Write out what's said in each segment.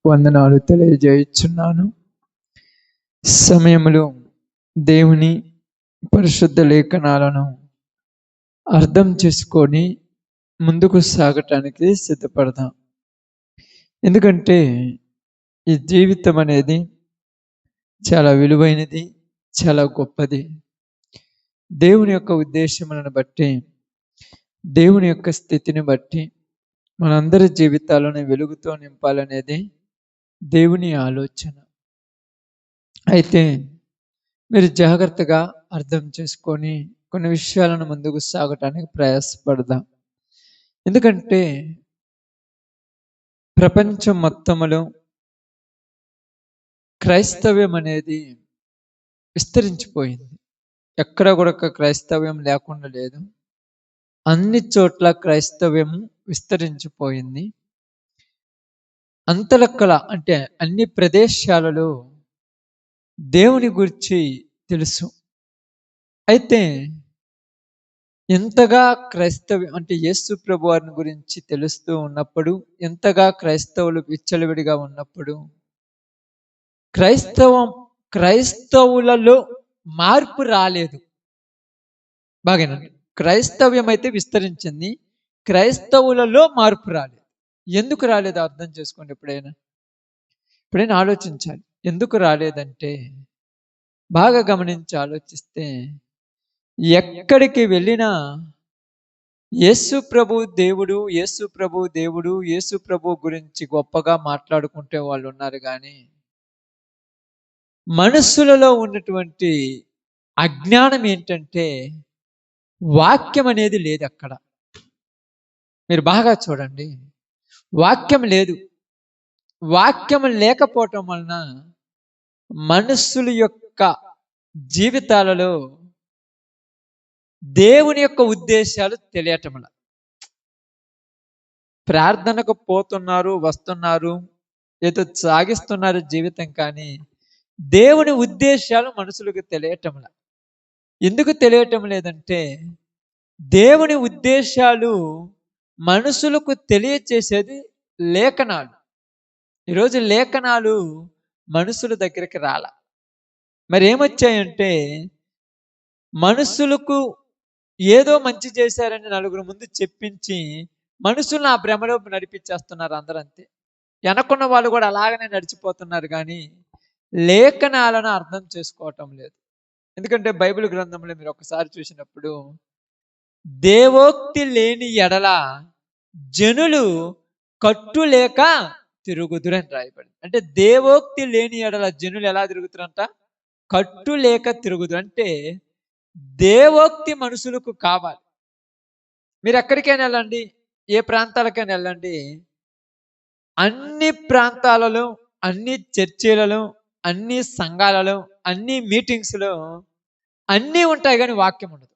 వందనాలు తెలియజేయుచున్నాను. సమయంలో దేవుని పరిశుద్ధ లేఖనాలను అర్థం చేసుకొని ముందుకు సాగటానికి సిద్ధపడదాం. ఎందుకంటే ఈ జీవితం అనేది చాలా విలువైనది, చాలా గొప్పది. దేవుని యొక్క ఉద్దేశములను బట్టి, దేవుని యొక్క స్థితిని బట్టి మనందరి జీవితాలను వెలుగుతో నింపాలనేది దేవుని ఆలోచన. అయితే మీరు జాగ్రత్తగా అర్థం చేసుకొని కొన్ని విషయాలను ముందుకు సాగటానికి ప్రయాసపడదాం. ఎందుకంటే ప్రపంచం మొత్తములో క్రైస్తవ్యం అనేది విస్తరించిపోయింది. ఎక్కడ కూడా క్రైస్తవ్యం లేకుండా లేదు. అన్ని చోట్ల క్రైస్తవ్యం విస్తరించిపోయింది. అంతలక్కల అంటే అన్ని ప్రదేశాలలో దేవుని గురించి తెలుసు. అయితే ఎంతగా క్రైస్తవ్యం అంటే యేసు ప్రభు వారిని గురించి తెలుస్తూ ఉన్నప్పుడు, ఎంతగా క్రైస్తవులు విచ్చలవిడిగా ఉన్నప్పుడు, క్రైస్తవులలో మార్పు రాలేదు. బాగానండి. క్రైస్తవ్యం అయితే విస్తరించింది, క్రైస్తవులలో మార్పు రాలేదు. ఎందుకు రాలేదు అర్థం చేసుకోండి. ఎప్పుడైనా ఆలోచించాలి. ఎందుకు రాలేదంటే బాగా గమనించి ఆలోచిస్తే, ఎక్కడికి వెళ్ళినా యేసు ప్రభు దేవుడు, యేసు ప్రభు దేవుడు, యేసు ప్రభు గురించి గొప్పగా మాట్లాడుకుంటే వాళ్ళు ఉన్నారు. కానీ మనస్సులలో ఉన్నటువంటి అజ్ఞానం ఏంటంటే వాక్యం అనేది లేదు అక్కడ. మీరు బాగా చూడండి, వాక్యం లేదు. వాక్యం లేకపోవటం వలన మనుషుల యొక్క జీవితాలలో దేవుని యొక్క ఉద్దేశాలు తెలియటంలా. ప్రార్థనకు పోతున్నారు, వస్తున్నారు, ఏదో సాగిస్తున్నారు జీవితం, కానీ దేవుని ఉద్దేశాలు మనుషులకు తెలియటంలా. ఎందుకు తెలియటం లేదంటే దేవుని ఉద్దేశాలు మనుషులకు తెలియచేసేది లేఖనాలు. ఈరోజు లేఖనాలు మనుషుల దగ్గరికి రాల. మరి ఏమొచ్చాయంటే మనుషులకు ఏదో మంచి చేశారని నలుగురు ముందు చెప్పించి మనుషులను ఆ భ్రమలో నడిపించేస్తున్నారు. అందరూ అంతే. వెనకున్న వాళ్ళు కూడా అలాగనే నడిచిపోతున్నారు, కానీ లేఖనాలను అర్థం చేసుకోవటం లేదు. ఎందుకంటే బైబిల్ గ్రంథంలో మీరు ఒకసారి చూసినప్పుడు, దేవోక్తి లేని ఎడల జనులు కట్టులేక తిరుగుదురని రాయబడింది. అంటే దేవోక్తి లేని ఎడల జనులు ఎలా తిరుగుతారంట? కట్టులేక తిరుగుదురు. అంటే దేవోక్తి మనుషులకు కావాలి. మీరు ఎక్కడికైనా వెళ్ళండి, ఏ ప్రాంతాలకైనా వెళ్ళండి, అన్ని ప్రాంతాలలో, అన్ని చర్చిలలో, అన్ని సంఘాలలో, అన్ని మీటింగ్స్లో అన్నీ ఉంటాయి, కానీ వాక్యం ఉండదు.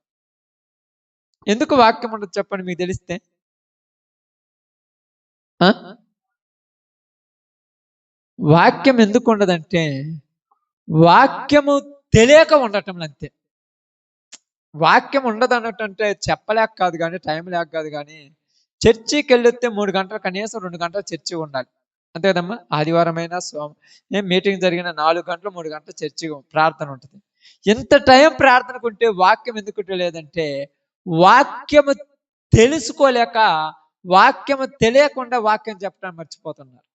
ఎందుకు వాక్యం ఉండదు చెప్పండి మీకు తెలిస్తే? వాక్యం ఎందుకు ఉండదంటే వాక్యము తెలియక ఉండటం అంతే. వాక్యం ఉండదు అన్నట్టంటే చెప్పలేక కాదు, కానీ టైం లేక కాదు, కానీ చర్చికి వెళ్ళొస్తే 3 గంటలు, కనీసం 2 గంటలు చర్చి ఉండాలి, అంతే కదమ్మా. ఆదివారం అయినా మీటింగ్ జరిగిన 4 గంటలు 3 గంటలు చర్చి ప్రార్థన ఉంటుంది. ఎంత టైం ప్రార్థనకు ఉంటే వాక్యం ఎందుకు లేదంటే వాక్యము తెలుసుకోలేక, వాక్యము తెలియకుండా వాక్యం చెప్పడానికి మర్చిపోతున్నారు.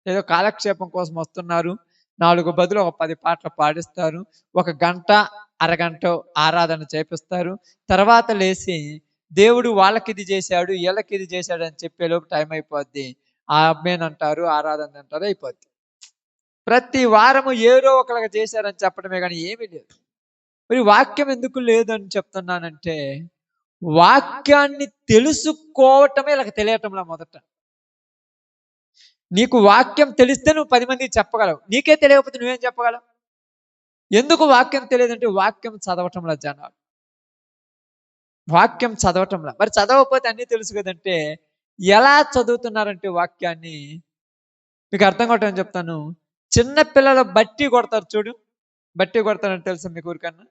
ఏదో కాలక్షేపం కోసం వస్తున్నారు, 4 బదులు ఒక 10 పాటలు పాడిస్తారు, 1 గంట అరగంట ఆరాధన చేపిస్తారు, తర్వాత లేచి దేవుడు వాళ్ళకి ఇది చేశాడు, వీళ్ళకి ఇది చేశాడు అని చెప్పేలోపు టైం అయిపోద్ది. ఆ అమ్మాయిని అంటారు, ఆరాధన అంటారు, అయిపోద్ది. ప్రతి వారము ఏదో ఒకలాగా చేశారని చెప్పడమే కానీ ఏమీ లేదు. మరి వాక్యం ఎందుకు లేదని చెప్తున్నానంటే వాక్యాన్ని తెలుసుకోవటమే ఇలా తెలియటంలా. మొదట నీకు వాక్యం తెలిస్తే నువ్వు 10 మందికి చెప్పగలవు, నీకే తెలియకపోతే నువ్వేం చెప్పగలవు? ఎందుకు వాక్యం తెలియదంటే వాక్యం చదవటంలా జనాలు, వాక్యం చదవటంలా. మరి చదవకపోతే అన్నీ తెలుసు కదంటే ఎలా చదువుతున్నారంటే వాక్యాన్ని మీకు అర్థం కావటం చెప్తాను. చిన్న పిల్లలు బట్టి కొడతారు చూడు, బట్టి కొడతారంటే తెలుసా మీకు? ఊరికన్నా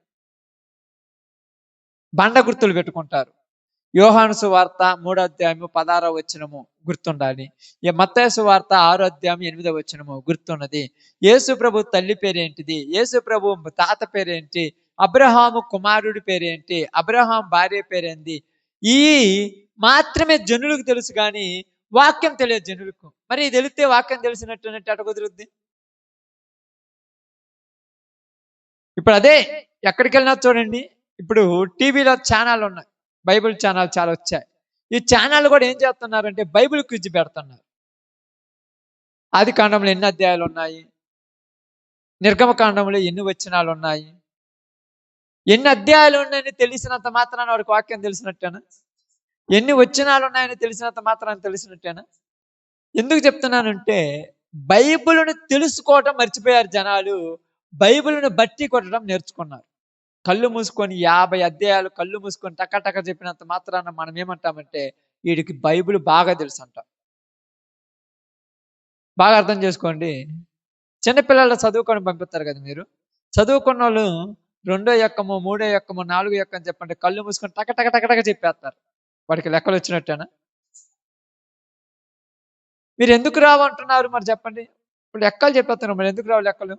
బండ గుర్తులు పెట్టుకుంటారు. యోహాను సువార్త 3వ అధ్యాయము 16వ వచనము గుర్తుండాలి. మత్తయి సువార్త 6వ అధ్యాయం 8వ వచనము గుర్తున్నది. యేసు ప్రభు తల్లి పేరేంటిది, యేసు ప్రభు తాత పేరేంటి, అబ్రహాము కుమారుడి పేరేంటి, అబ్రహాం భార్య పేరేంది, ఈ మాత్రమే జనులకు తెలుసు కానీ వాక్యం తెలియదు జనులకు. మరి తెలిస్తే వాక్యం తెలిసినట్టు అట కుదురుద్ది. ఇప్పుడు అదే ఎక్కడికి వెళ్ళినా చూడండి, ఇప్పుడు టీవీలో ఛానల్ ఉన్నాయి, బైబిల్ ఛానల్ చాలా వచ్చాయి. ఈ ఛానల్ కూడా ఏం చేస్తున్నారంటే బైబిల్ క్విజ్ పెడుతున్నారు. ఆది కాండంలో ఎన్ని అధ్యాయాలు ఉన్నాయి, నిర్గమకాండంలో ఎన్ని వచనాలు ఉన్నాయి, ఎన్ని అధ్యాయాలు ఉన్నాయని తెలిసినంత మాత్రాన వాడికి వాక్యం తెలిసినట్టేనా? ఎన్ని వచనాలు ఉన్నాయని తెలిసినంత మాత్రాన తెలిసినట్టేనా? ఎందుకు చెప్తున్నానంటే బైబిల్ను తెలుసుకోవటం మర్చిపోయారు జనాలు, బైబిల్ను బట్టి కొట్టడం నేర్చుకున్నారు. కళ్ళు మూసుకొని 50 అధ్యాయాలు కళ్ళు మూసుకొని టక చెప్పినంత మాత్రాన మనం ఏమంటామంటే వీడికి బైబిల్ బాగా తెలుసు అంటాం. బాగా అర్థం చేసుకోండి. చిన్నపిల్లలు చదువుకొని పంపిస్తారు కదా మీరు, చదువుకున్న వాళ్ళు 2వ ఎక్కము 3వ ఎక్కము 4వ ఎక్కం చెప్పండి, కళ్ళు మూసుకొని టక చెప్పేస్తారు. వాడికి లెక్కలు వచ్చినట్టేనా? మీరు ఎందుకు రావు అంటున్నారు మరి చెప్పండి. ఇప్పుడు లెక్కలు చెప్పేస్తున్నారు, మరి ఎందుకు రావు లెక్కలు?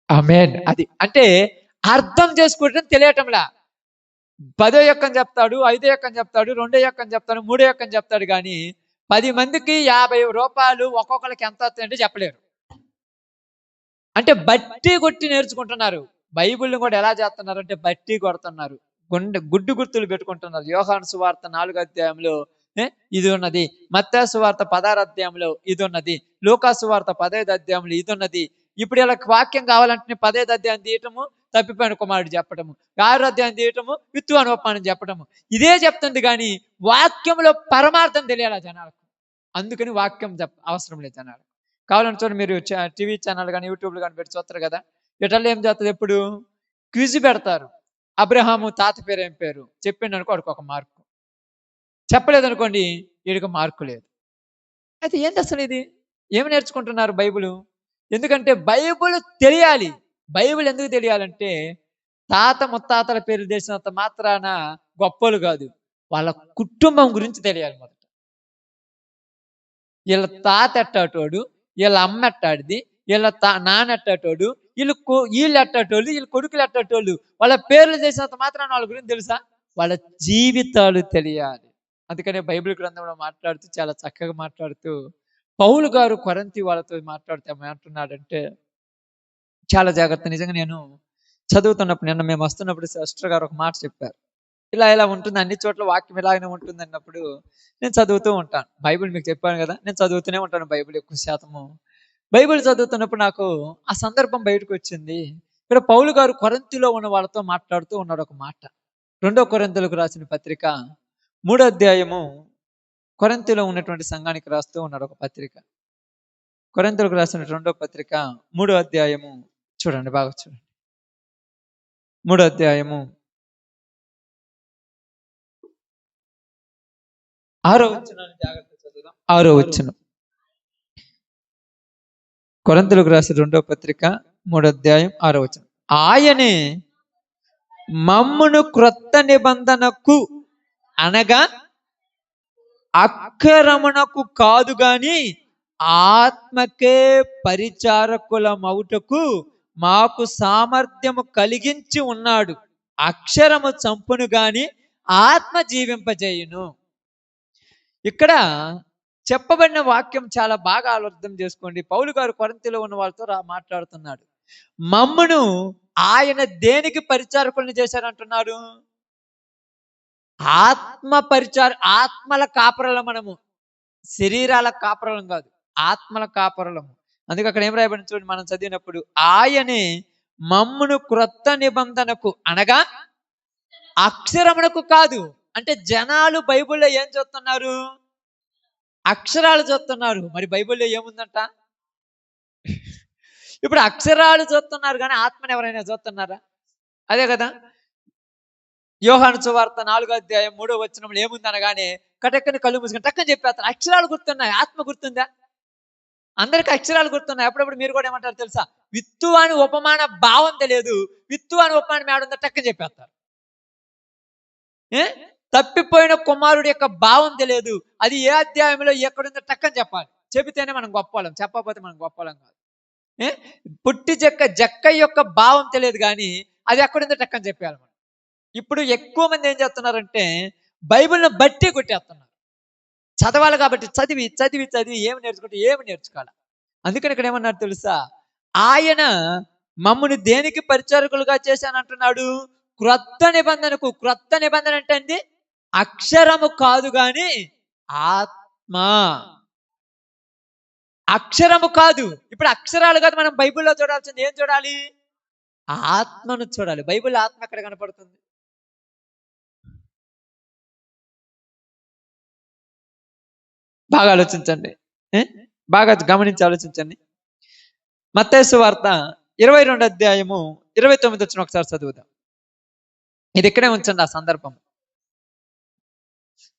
ఆమేన్. అది అంటే అర్థం చేసుకోవడం తెలియటంలా. 10వ ఎక్కం చెప్తాడు, 5వ ఎక్కం చెప్తాడు, 2వ ఎక్కం చెప్తాడు, 3వ ఎక్కం చెప్తాడు, కానీ 10 మందికి 50 రూపాయలు ఒక్కొక్కరికి ఎంత వస్తాయంటే చెప్పలేరు. అంటే బట్టి కొట్టి నేర్చుకుంటున్నారు. బైబిల్ని కూడా ఎలా చేస్తున్నారు అంటే బట్టి కొడుతున్నారు, గుడ్డు గుర్తులు పెట్టుకుంటున్నారు. యోహాను సువార్త 4వ అధ్యాయంలో ఇది ఉన్నది, మత్తయి సువార్త 16వ అధ్యాయంలో ఇది ఉన్నది, లూకా సువార్త 15వ అధ్యాయంలో ఇది ఉన్నది. ఇప్పుడు ఇలా వాక్యం కావాలంటే 15వ అధ్యాయం తీయటము, తప్పిపోయిన కుమారుడు చెప్పటము, 6వ అధ్యాయం తీయటము, విత్తు అనుపానం చెప్పటము, ఇదే చెప్తుంది. కానీ వాక్యంలో పరమార్థం తెలియాలా జనాలకు. అందుకని వాక్యం అవసరం లేదు జనాలకు. కావాలని చూడండి, మీరు టీవీ ఛానల్ కానీ యూట్యూబ్లో కానీ పెట్టి చూస్తారు కదా, వీటల్లో ఏం చేస్తుంది, ఎప్పుడు క్విజ్ పెడతారు. అబ్రహాము తాత పేరు ఏం పేరు చెప్పిండు అనుకో వాడికి 1 మార్కు, చెప్పలేదనుకోండి వీడికి మార్కు లేదు. అయితే ఏంటి అసలు ఇది, ఏమి నేర్చుకుంటున్నారు బైబిల్? ఎందుకంటే బైబిల్ తెలియాలి. బైబిల్ ఎందుకు తెలియాలంటే తాత ముత్తాతల పేరు తెలిసినంత మాత్రాన గొప్పలు కాదు, వాళ్ళ కుటుంబం గురించి తెలియాలి. మొదట వీళ్ళ తాత ఎట్టాటోడు, వీళ్ళ అమ్మ ఎట్టాడిది, వీళ్ళ నాన్న ఎట్టాటోడు, వీళ్ళు ఎట్టాటోళ్ళు, వీళ్ళ కొడుకులు ఎట్టాటోళ్ళు, వాళ్ళ పేర్లు చేసినంత మాత్రాన వాళ్ళ గురించి తెలుసా? వాళ్ళ జీవితాలు తెలియాలి. అందుకనే బైబిల్ గ్రంథంలో మాట్లాడుతూ చాలా చక్కగా మాట్లాడుతూ పౌలు గారు కొరింథీ వాళ్ళతో మాట్లాడుతూ ఏమంటున్నాడంటే చాలా జాగ్రత్త. నిజంగా నేను చదువుతున్నప్పుడు నిన్న మేము వస్తున్నప్పుడు సిస్టర్ గారు ఒక మాట చెప్పారు, ఇలా ఉంటుంది, అన్ని చోట్ల వాక్యం ఇలాగనే ఉంటుంది అన్నప్పుడు నేను చదువుతూ ఉంటాను. బైబిల్ మీకు చెప్పాను కదా, నేను చదువుతూనే ఉంటాను బైబిల్ ఎక్కువ శాతము. బైబిల్ చదువుతున్నప్పుడు నాకు ఆ సందర్భం బయటకు వచ్చింది. ఇక్కడ పౌలు గారు కొరింథీలో ఉన్న వాళ్ళతో మాట్లాడుతూ ఉన్నాడు ఒక మాట. 2వ కొరింథీయులకు రాసిన పత్రిక 3వ అధ్యాయము, కొరింథీలో ఉన్నటువంటి సంఘానికి రాస్తూ ఉన్నాడు ఒక పత్రిక. కొరింథీయులకు రాసిన 2వ పత్రిక 3వ అధ్యాయము చూడండి, బాగా చూడండి. 3వ అధ్యాయము 6వ వచనాన్ని జాగ్రత్త చదువుదాం. 6వ వచనం, కొరింథీయులకు రాసిన 2వ పత్రిక 3వ అధ్యాయం 6వ వచనం. ఆయనే మమ్మును క్రొత్త నిబంధనకు అనగా అక్షరమునకు కాదు గాని ఆత్మకే పరిచారకులమౌటకు మాకు సామర్థ్యము కలిగించి ఉన్నాడు. అక్షరము చంపును గాని ఆత్మ జీవింపజేయును. ఇక్కడ చెప్పబడిన వాక్యం చాలా బాగా అర్థం చేసుకోండి. పౌలు గారు కొరింథీలో ఉన్న వాళ్ళతో మాట్లాడుతున్నాడు. మమ్మును ఆయన దేనికి పరిచారకులను చేశారంటున్నారు? ఆత్మల కాపరలం. మనము శరీరాల కాపరలం కాదు, ఆత్మల కాపరలము. అందుకే అక్కడ ఏం రాయబడి చూడండి, మనం చదివినప్పుడు ఆయనే మమ్మును క్రొత్త నిబంధనకు అనగా అక్షరమునకు కాదు. అంటే జనాలు బైబిల్లో ఏం చూస్తున్నారు? అక్షరాలు చూస్తున్నారు. మరి బైబిల్లో ఏముందంట? ఇప్పుడు అక్షరాలు చూస్తున్నారు కానీ ఆత్మని ఎవరైనా చూస్తున్నారా? అదే కదా, యోహాను సువార్త 4వ అధ్యాయం 3వ వచనంలో ఏముంది అనగానే కటక్కని కళ్ళు మూసుకొని టక్కని చెప్పేస్తాను. అక్షరాలు గుర్తున్నాయి, ఆత్మ గుర్తుందా? అందరికి అక్షరాలు గుర్తున్నాయి. అప్పుడప్పుడు మీరు కూడా ఏమంటారు తెలుసా, విత్తు అని ఉపమాన భావం తెలియదు, విత్తు అని ఉపమానం ఏడుందో టక్కని చెప్పేస్తారు. తప్పిపోయిన కుమారుడు యొక్క భావం తెలియదు, అది ఏ అధ్యాయంలో ఎక్కడుందో టక్కని చెప్పాలి. చెబితేనే మనం గొప్పవాళ్ళం, చెప్పకపోతే మనం గొప్పవాళ్ళం కాదు. పుట్టి జక్క యొక్క భావం తెలియదు కానీ అది ఎక్కడుందో టక్కని చెప్పాలి మనం. ఇప్పుడు ఎక్కువ మంది ఏం చేస్తున్నారంటే బైబిల్ని బట్టి కొట్టేస్తున్నారు. చదవాలి కాబట్టి చదివి చదివి చదివి ఏమి నేర్చుకోవాలి. అందుకని ఇక్కడ ఏమన్నారు తెలుసా, ఆయన మమ్మల్ని దేనికి పరిచారకులుగా చేశానంటున్నాడు, క్రొత్త నిబంధన అంటే అండి అక్షరము కాదు గాని ఆత్మ. అక్షరము కాదు. ఇప్పుడు అక్షరాలు కాదు, మనం బైబిల్లో చూడాల్సింది ఏం చూడాలి, ఆత్మను చూడాలి. బైబిల్ ఆత్మ ఎక్కడ కనపడుతుంది? బాగా ఆలోచించండి, బాగా గమనించి ఆలోచించండి. మత్తయి సువార్త 22 అధ్యాయము 29 వచ్చిన ఒకసారి చదువుదాం. ఇది ఇక్కడే ఉంచండి ఆ సందర్భం.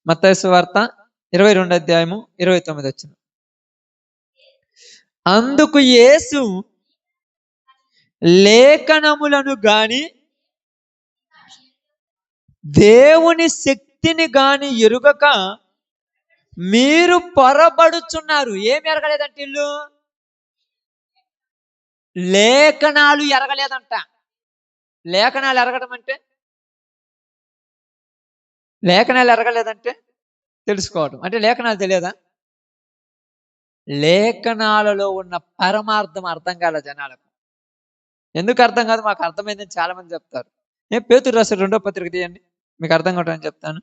మత్తయి సువార్త 22 అధ్యాయము 29 వచ్చిన. అందుకు యేసు లేఖనములను గాని దేవుని శక్తిని గాని ఎరుగక మీరు పొరబడుచున్నారు. ఏమి ఎరగలేదంటే ఇల్లు లేఖనాలు ఎరగలేదంట. లేఖనాలు ఎరగడం అంటే, లేఖనాలు ఎరగలేదంటే తెలుసుకోవడం అంటే లేఖనాలు తెలియదా? లేఖనాలలో ఉన్న పరమార్థం అర్థం కాల జనాలకు. ఎందుకు అర్థం కాదు? మాకు అర్థమైందని చాలా మంది చెప్తారు. పేతురు రాసిన 2వ పత్రిక తీయండి, మీకు అర్థం కావటానికి చెప్తాను.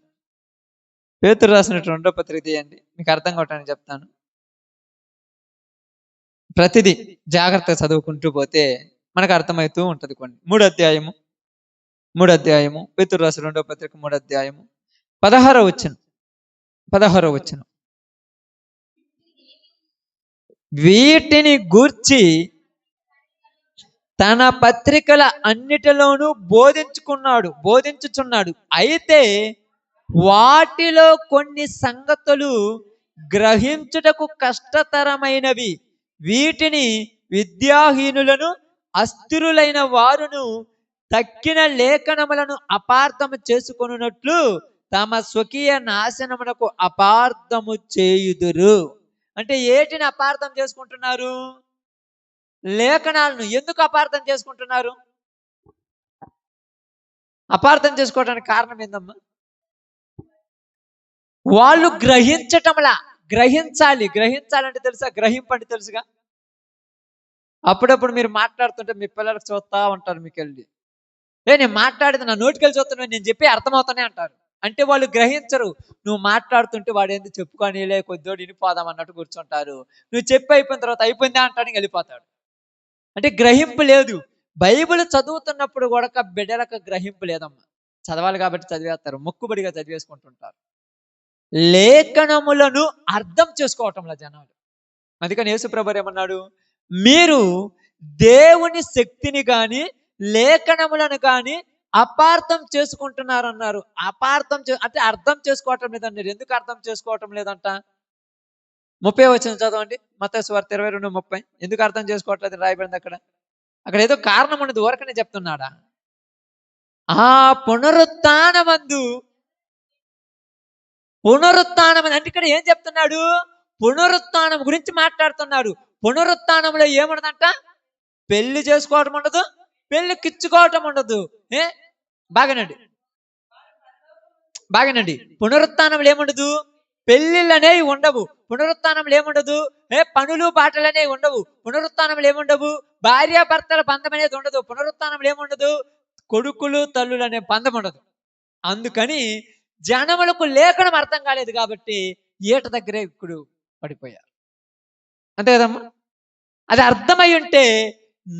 పేతురు రాసిన 2వ పత్రిక తీయండి, మీకు అర్థం కావటానికి చెప్తాను. ప్రతిదీ జాగ్రత్తగా చదువుకుంటూ పోతే మనకు అర్థమవుతూ ఉంటుంది. కొన్ని 3వ అధ్యాయము పేతురు రాసిన 2వ పత్రిక 3వ అధ్యాయము 16వ వచనం. వీటిని గూర్చి తన పత్రికల అన్నిటిలోనూ బోధించుచున్నాడు. అయితే వాటిలో కొన్ని సంగతులు గ్రహించుటకు కష్టతరమైనవి. వీటిని విద్యాహీనులను అస్థిరులైన వారును తక్కిన లేఖనములను అపార్థము చేసుకొనున్నట్లు తమ స్వకీయ నాశనమునకు అపార్థము చేయుదురు. అంటే ఏటిని అపార్థం చేసుకుంటున్నారు? లేఖనాలను. ఎందుకు అపార్థం చేసుకుంటున్నారు? అపార్థం చేసుకోవడానికి కారణం ఏందమ్మా? వాళ్ళు గ్రహించటంలా. గ్రహించాలంటే తెలుసా? గ్రహింపండి తెలుసుగా. అప్పుడప్పుడు మీరు మాట్లాడుతుంటే మీ పిల్లలకు చూస్తా ఉంటారు, మీకు వెళ్ళి నేను మాట్లాడేది నా నోటికెళ్ళి చూస్తున్నాను, నేను చెప్పి అర్థమవుతానే అంటారు. అంటే వాళ్ళు గ్రహించరు. నువ్వు మాట్లాడుతుంటే వాడు ఏంది చెప్పుకొని కొద్దిోడు వినిపోదాం అన్నట్టు కూర్చుంటారు. నువ్వు చెప్పి అయిపోయిన తర్వాత అయిపోయిందా అంటాడు, వెళ్ళిపోతాడు. అంటే గ్రహింపు లేదు. బైబిల్ చదువుతున్నప్పుడు కూడా బిడ్డలకు గ్రహింపు లేదమ్మా. చదవాలి కాబట్టి చదివేస్తారు, మొక్కుబడిగా చదివేసుకుంటుంటారు. లేఖనములను అర్థం చేసుకోవటంలో జనాలు. అందుకని యేసుప్రభువు ఏమన్నాడు, మీరు దేవుని శక్తిని గాని లేఖనములను గాని అపార్థం చేసుకుంటున్నారన్నారు. అంటే అర్థం చేసుకోవటం లేదన్నారు. ఎందుకు అర్థం చేసుకోవటం లేదంట? 30వ వచనం చదవండి, మత్తయి సువార్త 22:30. ఎందుకు అర్థం చేసుకోవట్లేదు రాయబడింది అక్కడ? అక్కడ ఏదో కారణం ఉన్నది, ఊరకనే చెప్తున్నాడా? ఆ పునరుత్థానం అంటే ఇక్కడ ఏం చెప్తున్నాడు? పునరుత్థానం గురించి మాట్లాడుతున్నాడు. పునరుత్థానంలో ఏముండదంట? పెళ్లి చేసుకోవటం ఉండదు, పెళ్లికిచ్చుకోవటం ఉండదు. బాగానండి. పునరుత్థానంలో ఏముండదు? పెళ్లిళ్ళు అనేవి ఉండవు. పునరుత్థానంలో ఏముండదు? పనులు బాటలు అనేవి ఉండవు. పునరుత్థానంలో ఏముండవు? భార్యాభర్తల బంధం అనేది ఉండదు. పునరుత్థానంలో ఏముండదు? కొడుకులు తల్లులు అనే బంధం ఉండదు. అందుకని జనములకు లేఖనం అర్థం కాలేదు కాబట్టి ఏట దగ్గరే ఇప్పుడు పడిపోయారు. అంతే కదమ్మా? అది అర్థమై ఉంటే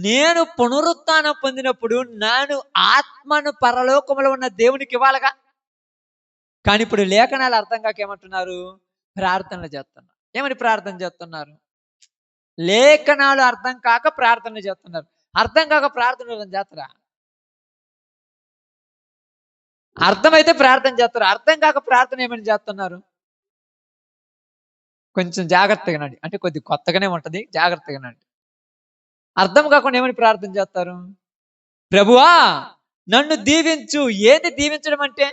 నేను పునరుత్థానం పొందినప్పుడు నాను ఆత్మను పరలోకములో ఉన్న దేవునికి ఇవ్వాలిగా. కానీ ఇప్పుడు లేఖనాలు అర్థం కాక ఏమంటున్నారు? ప్రార్థనలు చేస్తున్నారు. ఏమని ప్రార్థన చేస్తున్నారు? లేఖనాలు అర్థం కాక ప్రార్థనలు చేస్తున్నారు. అర్థం కాక ప్రార్థనలు చేస్తారా? అర్థమైతే ప్రార్థన చేస్తారు, అర్థం కాక ప్రార్థన ఏమని చేస్తున్నారు? కొంచెం జాగ్రత్తగా నండి. అంటే కొద్ది కొత్తగానే ఉంటది. జాగ్రత్తగా నండి. అర్థం కాకుండా ఏమని ప్రార్థన చేస్తారు? ప్రభువా నన్ను దీవించు. ఏంది దీవించడం అంటే?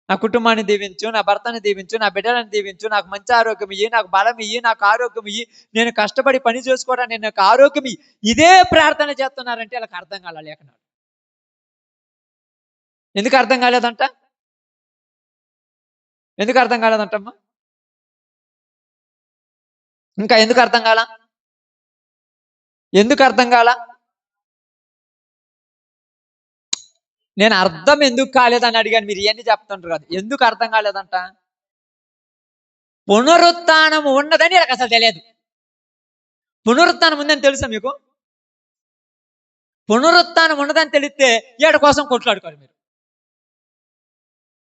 నా కుటుంబాన్ని దీవించు, నా భర్తని దీవించు, నా బిడ్డలను దీవించు, నాకు మంచి ఆరోగ్యం ఇయ్యి, నాకు బలం ఇయ్యి, నాకు ఆరోగ్యం ఇయ్యి, నేను కష్టపడి పని చేసుకోవడానికి నాకు ఆరోగ్యం ఇయ్యి. ఇదే ప్రార్థన చేస్తున్నారంటే వాళ్ళకి అర్థం కాల లేఖనాలు. ఎందుకు అర్థం కాలేదంట? ఎందుకు అర్థం కాలేదంటమ్మా? ఇంకా ఎందుకు అర్థం కాల? ఎందుకు అర్థం కాల? నేను అర్థం ఎందుకు కాలేదని అడిగాను. మీరు ఇవన్నీ చెప్తుంటారు కదా. ఎందుకు అర్థం కాలేదంట? పునరుత్థానం ఉన్నదని వీళ్ళకి అసలు తెలియదు. పునరుత్థానం ఉందని తెలుసా మీకు? పునరుత్థానం ఉన్నదని తెలిస్తే ఏడు కోసం కొట్లాడుకోరు మీరు.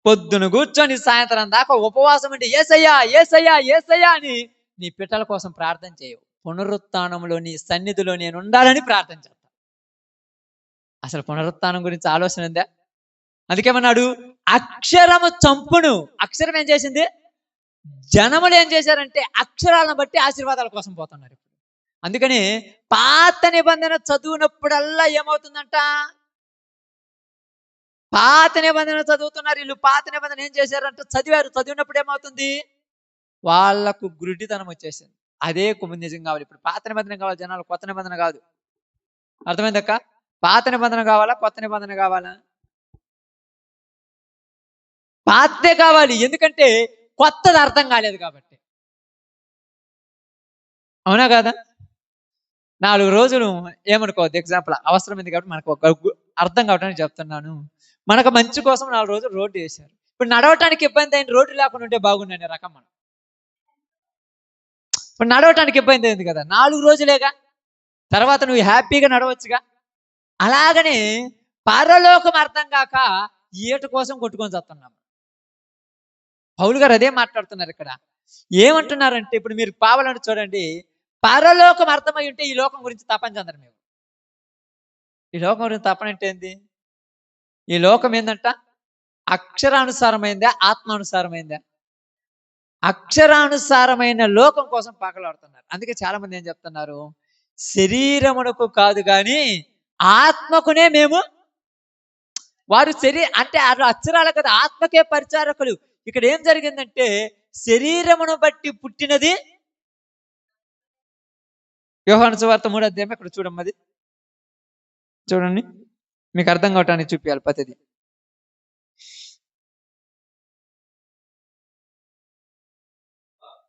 పొద్దున కూర్చొని సాయంత్రం దాకా ఉపవాసం అంటే ఏసయ్యా ఏసయ్యా ఏసయ్యా అని నీ పిట్టల కోసం ప్రార్థన చేయవు. పునరుత్థానంలో నీ సన్నిధిలో నేను ఉండాలని ప్రార్థన చేస్తా. అసలు పునరుత్థానం గురించి ఆలోచన ఉందా? అందుకేమన్నాడు? అక్షరము చంపును. అక్షరం ఏం చేసింది? జనములు ఏం చేశారంటే అక్షరాలను బట్టి ఆశీర్వాదాల కోసం పోతున్నారు. అందుకని పాత నిబంధన చదువునప్పుడల్లా ఏమవుతుందంట? పాత నిబంధన చదువుతున్నారు వీళ్ళు. పాత నిబంధన ఏం చేశారంటే చదివారు. చదివినప్పుడు ఏమవుతుంది? వాళ్లకు గుడ్డితనం వచ్చేసింది. అదే నిజం కావాలి. ఇప్పుడు పాత నిబంధన కావాలి జనాలు, కొత్త నిబంధన కాదు. అర్థమైందక్క? పాత నిబంధన కావాలా, కొత్త నిబంధన కావాలా? పాతే కావాలి. ఎందుకంటే కొత్తది అర్థం కాలేదు కాబట్టి. అవునా కాదా? 4 రోజులు ఏమనుకోవద్దు, ఎగ్జాంపుల్ అవసరమైంది కాబట్టి మనకు ఒక అర్థం కావడానికి చెప్తున్నాను. మనకు మంచి కోసం 4 రోజులు రోడ్డు వేశారు. ఇప్పుడు నడవటానికి ఇబ్బంది అయిన రోడ్డు లేకుండా ఉంటే బాగుండనే రకం మనం. ఇప్పుడు నడవటానికి ఇబ్బంది అయింది కదా, 4 రోజులేగా, తర్వాత నువ్వు హ్యాపీగా నడవచ్చుగా. అలాగనే పరలోకం అర్థం కాక ఈట కోసం కొట్టుకొని చస్తున్నాం. పౌలు గారు అదే మాట్లాడుతున్నారు ఇక్కడ. ఏమంటున్నారంటే ఇప్పుడు మీరు పావాలని చూడండి, పరలోకం అర్థమై ఉంటే ఈ లోకం గురించి తపన చెందరు మేము. ఈ లోకం గురించి తపన అంటే ఏంది? ఈ లోకం ఏందంట? అక్షరానుసారమైందా, ఆత్మానుసారమైందా? అక్షరానుసారమైన లోకం కోసం పాకలాడుతున్నారు. అందుకే చాలా మంది ఏం చెప్తున్నారు? శరీరమునకు కాదు కానీ ఆత్మకునే మేము. వారు అంటే అక్షరాలు కదా, ఆత్మకే పరిచారకులు. ఇక్కడ ఏం జరిగిందంటే శరీరమును బట్టి పుట్టినది. యోహాను సువార్త 3వ అధ్యాయం ఇక్కడ చూడమ్మది. చూడండి, మీకు అర్థం కావటానికి చూపించాలి పద్ధతి.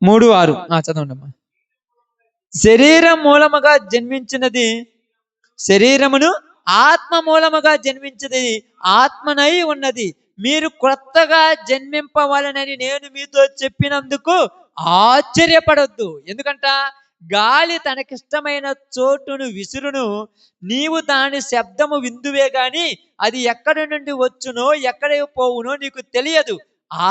3:6 చదవండి అమ్మా. శరీరం మూలముగా జన్మించినది శరీరమును, ఆత్మ మూలముగా జన్మించినది ఆత్మనై ఉన్నది. మీరు కొత్తగా జన్మింపవాలనని నేను మీతో చెప్పినందుకు ఆశ్చర్యపడొద్దు. ఎందుకంట? గాలి తనకిష్టమైన చోటును విసురును, నీవు దాని శబ్దము విందువే గాని అది ఎక్కడి నుండి వచ్చునో ఎక్కడ పోవునో నీకు తెలియదు.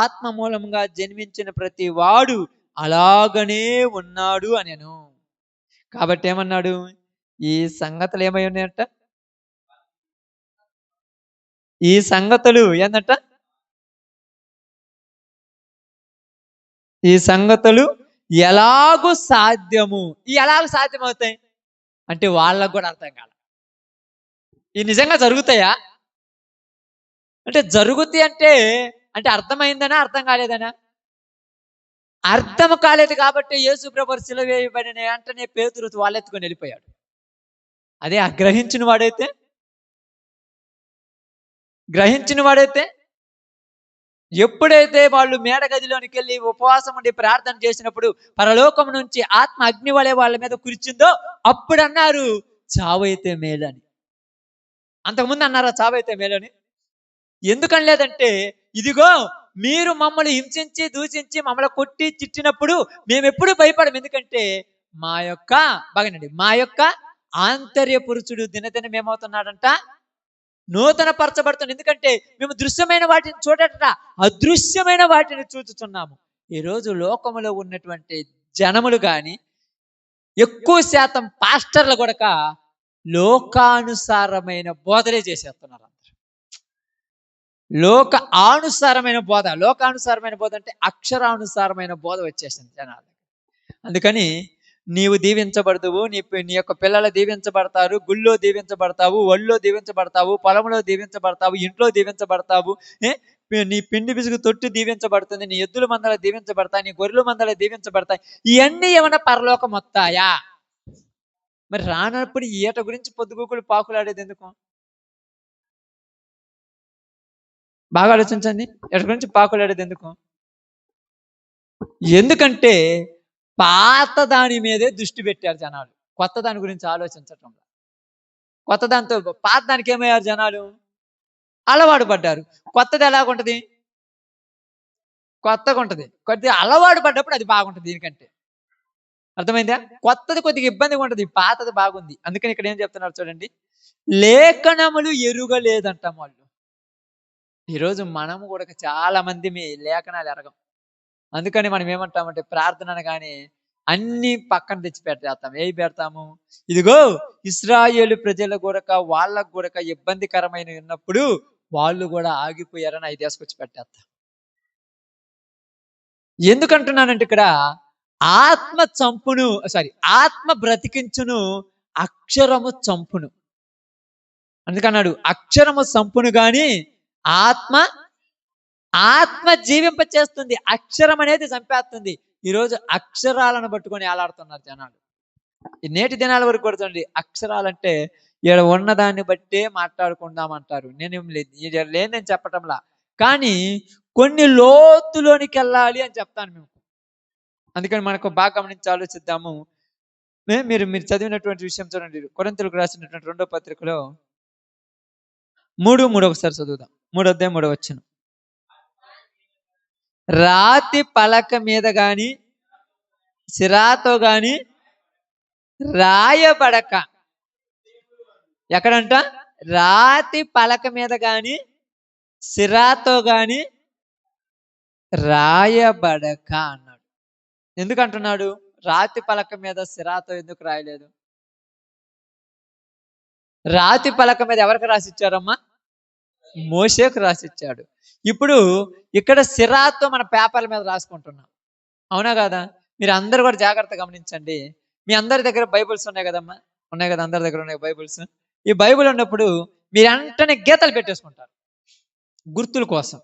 ఆత్మ మూలంగా జన్మించిన ప్రతి వాడు అలాగనే ఉన్నాడు అనెను. కాబట్టి ఏమన్నాడు? ఈ సంగతులు ఏమై ఉన్నాయంట? ఈ సంగతులు ఏంటంట? ఈ సంగతులు ఎలాగూ సాధ్యము. ఈ ఎలాగ సాధ్యం అవుతాయి అంటే వాళ్ళకు కూడా అర్థం కాదు. ఈ నిజంగా జరుగుతాయా అంటే జరుగుతాయి అంటే అర్థమైందనా, అర్థం కాలేదనా? అర్థం కాలేదు కాబట్టి యేసు ప్రభువు సిలువ వేయబడిన వెంటనే పేతురు వాళ్ళెత్తుకొని వెళ్ళిపోయాడు. అదే గ్రహించిన వాడైతే ఎప్పుడైతే వాళ్ళు మేడగదిలోనికి వెళ్ళి ఉపవాసం ఉండి ప్రార్థన చేసినప్పుడు పరలోకం నుంచి ఆత్మ అగ్ని వలె వాళ్ళ మీద కురిచిందో అప్పుడు అన్నారు చావైతే మేలని. అంతకుముందు అన్నారా చావైతే మేలని? ఎందుకని లేదంటే ఇదిగో మీరు మమ్మల్ని హింసించి దూషించి మమ్మల్ని కొట్టి చిట్టినప్పుడు మేము ఎప్పుడు భయపడం. ఎందుకంటే మా యొక్క ఆంతర్య పురుషుడు దినదినం ఏమవుతున్నాడంట? నూతన పరచబడుతుంది. ఎందుకంటే మేము దృశ్యమైన వాటిని చూడట అదృశ్యమైన వాటిని చూచుతున్నాము. ఈరోజు లోకములో ఉన్నటువంటి జనములు కానీ ఎక్కువ శాతం పాస్టర్లు కూడా లోకానుసారమైన బోధలే చేసేస్తున్నారు. లోకానుసారమైన బోధ అంటే అక్షరానుసారమైన బోధ వచ్చేసింది జనాలు. అందుకని నీవు దీవించబడదువు, నీ యొక్క పిల్లలు దీవించబడతారు, గుళ్ళో దీవించబడతావు, ఒళ్ళో దీవించబడతావు, పొలంలో దీవించబడతావు, ఇంట్లో దీవించబడతావు, నీ పిండి పిసుగు తొట్టి దీవించబడుతుంది, నీ ఎద్దుల మందల దీవించబడతాయి, నీ గొర్రెల మందల దీవించబడతాయి. ఇవన్నీ ఏమన్నా పరలోకం వస్తాయా? మరి రానప్పుడు ఈట గురించి పొద్దుగూకులు పాకులాడేది ఎందుకు? బాగా ఆలోచించండి. ఈట గురించి పాకులాడేది ఎందుకు? ఎందుకంటే పాత దాని మీదే దృష్టి పెట్టారు జనాలు, కొత్త దాని గురించి ఆలోచించటం. కొత్త దానితో పాత దానికి ఏమయ్యారు జనాలు? అలవాటు పడ్డారు. కొత్తది ఎలాగుంటది? కొత్తగా ఉంటది. కొద్దిగా అలవాటు పడ్డప్పుడు అది బాగుంటుంది దీనికంటే. అర్థమైందా? కొత్తది కొద్దిగా ఇబ్బందిగా ఉంటుంది, పాతది బాగుంది. అందుకని ఇక్కడ ఏం చెప్తున్నారు చూడండి, లేఖనములు ఎరుగలేదంటాం వాళ్ళు. ఈరోజు మనము కూడా చాలా మంది మీ లేఖనాలు ఎరగం. అందుకని మనం ఏమంటామంటే ప్రార్థన అనగానే అన్ని పక్కన తెచ్చి పెట్టేస్తాం. ఏవి పెడతాము? ఇదిగో ఇశ్రాయేలు ప్రజల కొరక, వాళ్ళకు కొరక ఇబ్బందికరమైన ఉన్నప్పుడు వాళ్ళు కూడా ఆగిపోయారని అవి తీసుకొచ్చి పెట్టేస్తాం. ఎందుకంటున్నానంటే ఇక్కడ ఆత్మ బ్రతికించును, అక్షరము చంపును. అందుకన్నాడు అక్షరము చంపును గాని ఆత్మ జీవింప చేస్తుంది. అక్షరం అనేది చంపేస్తుంది. ఈరోజు అక్షరాలను పట్టుకొని ఏలాడుతున్నారు జనాలు. ఈ నేటి దినాల వరకు కొడుతుంది. అక్షరాలంటే ఇక్కడ ఉన్నదాన్ని బట్టే మాట్లాడుకుందామంటారు. నేనేం లేదని చెప్పటంలా, కానీ కొన్ని లోతులోనికి వెళ్ళాలి అని చెప్తాను మేము. అందుకని మనకు బాగా గమనించి ఆలోచిద్దాము. మీరు చదివినటువంటి విషయం చూడండి, కొరింథీయులకు రాసినటువంటి 2వ పత్రికలో 3:3 ఒకసారి చదువుదాం. 3వ అధ్యాయం 3వ వచనం. రాతి పలక మీద గాని సిరాతో గాని రాయబడక, ఎక్కడంట? రాతి పలక మీద గాని సిరాతో గాని రాయబడక అన్నాడు. ఎందుకంటున్నాడు? రాతి పలక మీద సిరాతో ఎందుకు రాయలేదు? రాతి పలక మీద ఎవరికి రాసిచ్చారమ్మా? మోషేకు రాసిచ్చాడు. ఇప్పుడు ఇక్కడ సిరాతో మన పేపర్ల మీద రాసుకుంటున్నాం, అవునా కదా? మీరు అందరు కూడా జాగ్రత్తగా గమనించండి. మీ అందరి దగ్గర బైబుల్స్ ఉన్నాయి కదమ్మా? ఉన్నాయి కదా, అందరి దగ్గర ఉన్నాయి బైబుల్స్. ఈ బైబుల్ ఉన్నప్పుడు మీరు వెంటనే గీతలు పెట్టేసుకుంటారు గుర్తుల కోసం.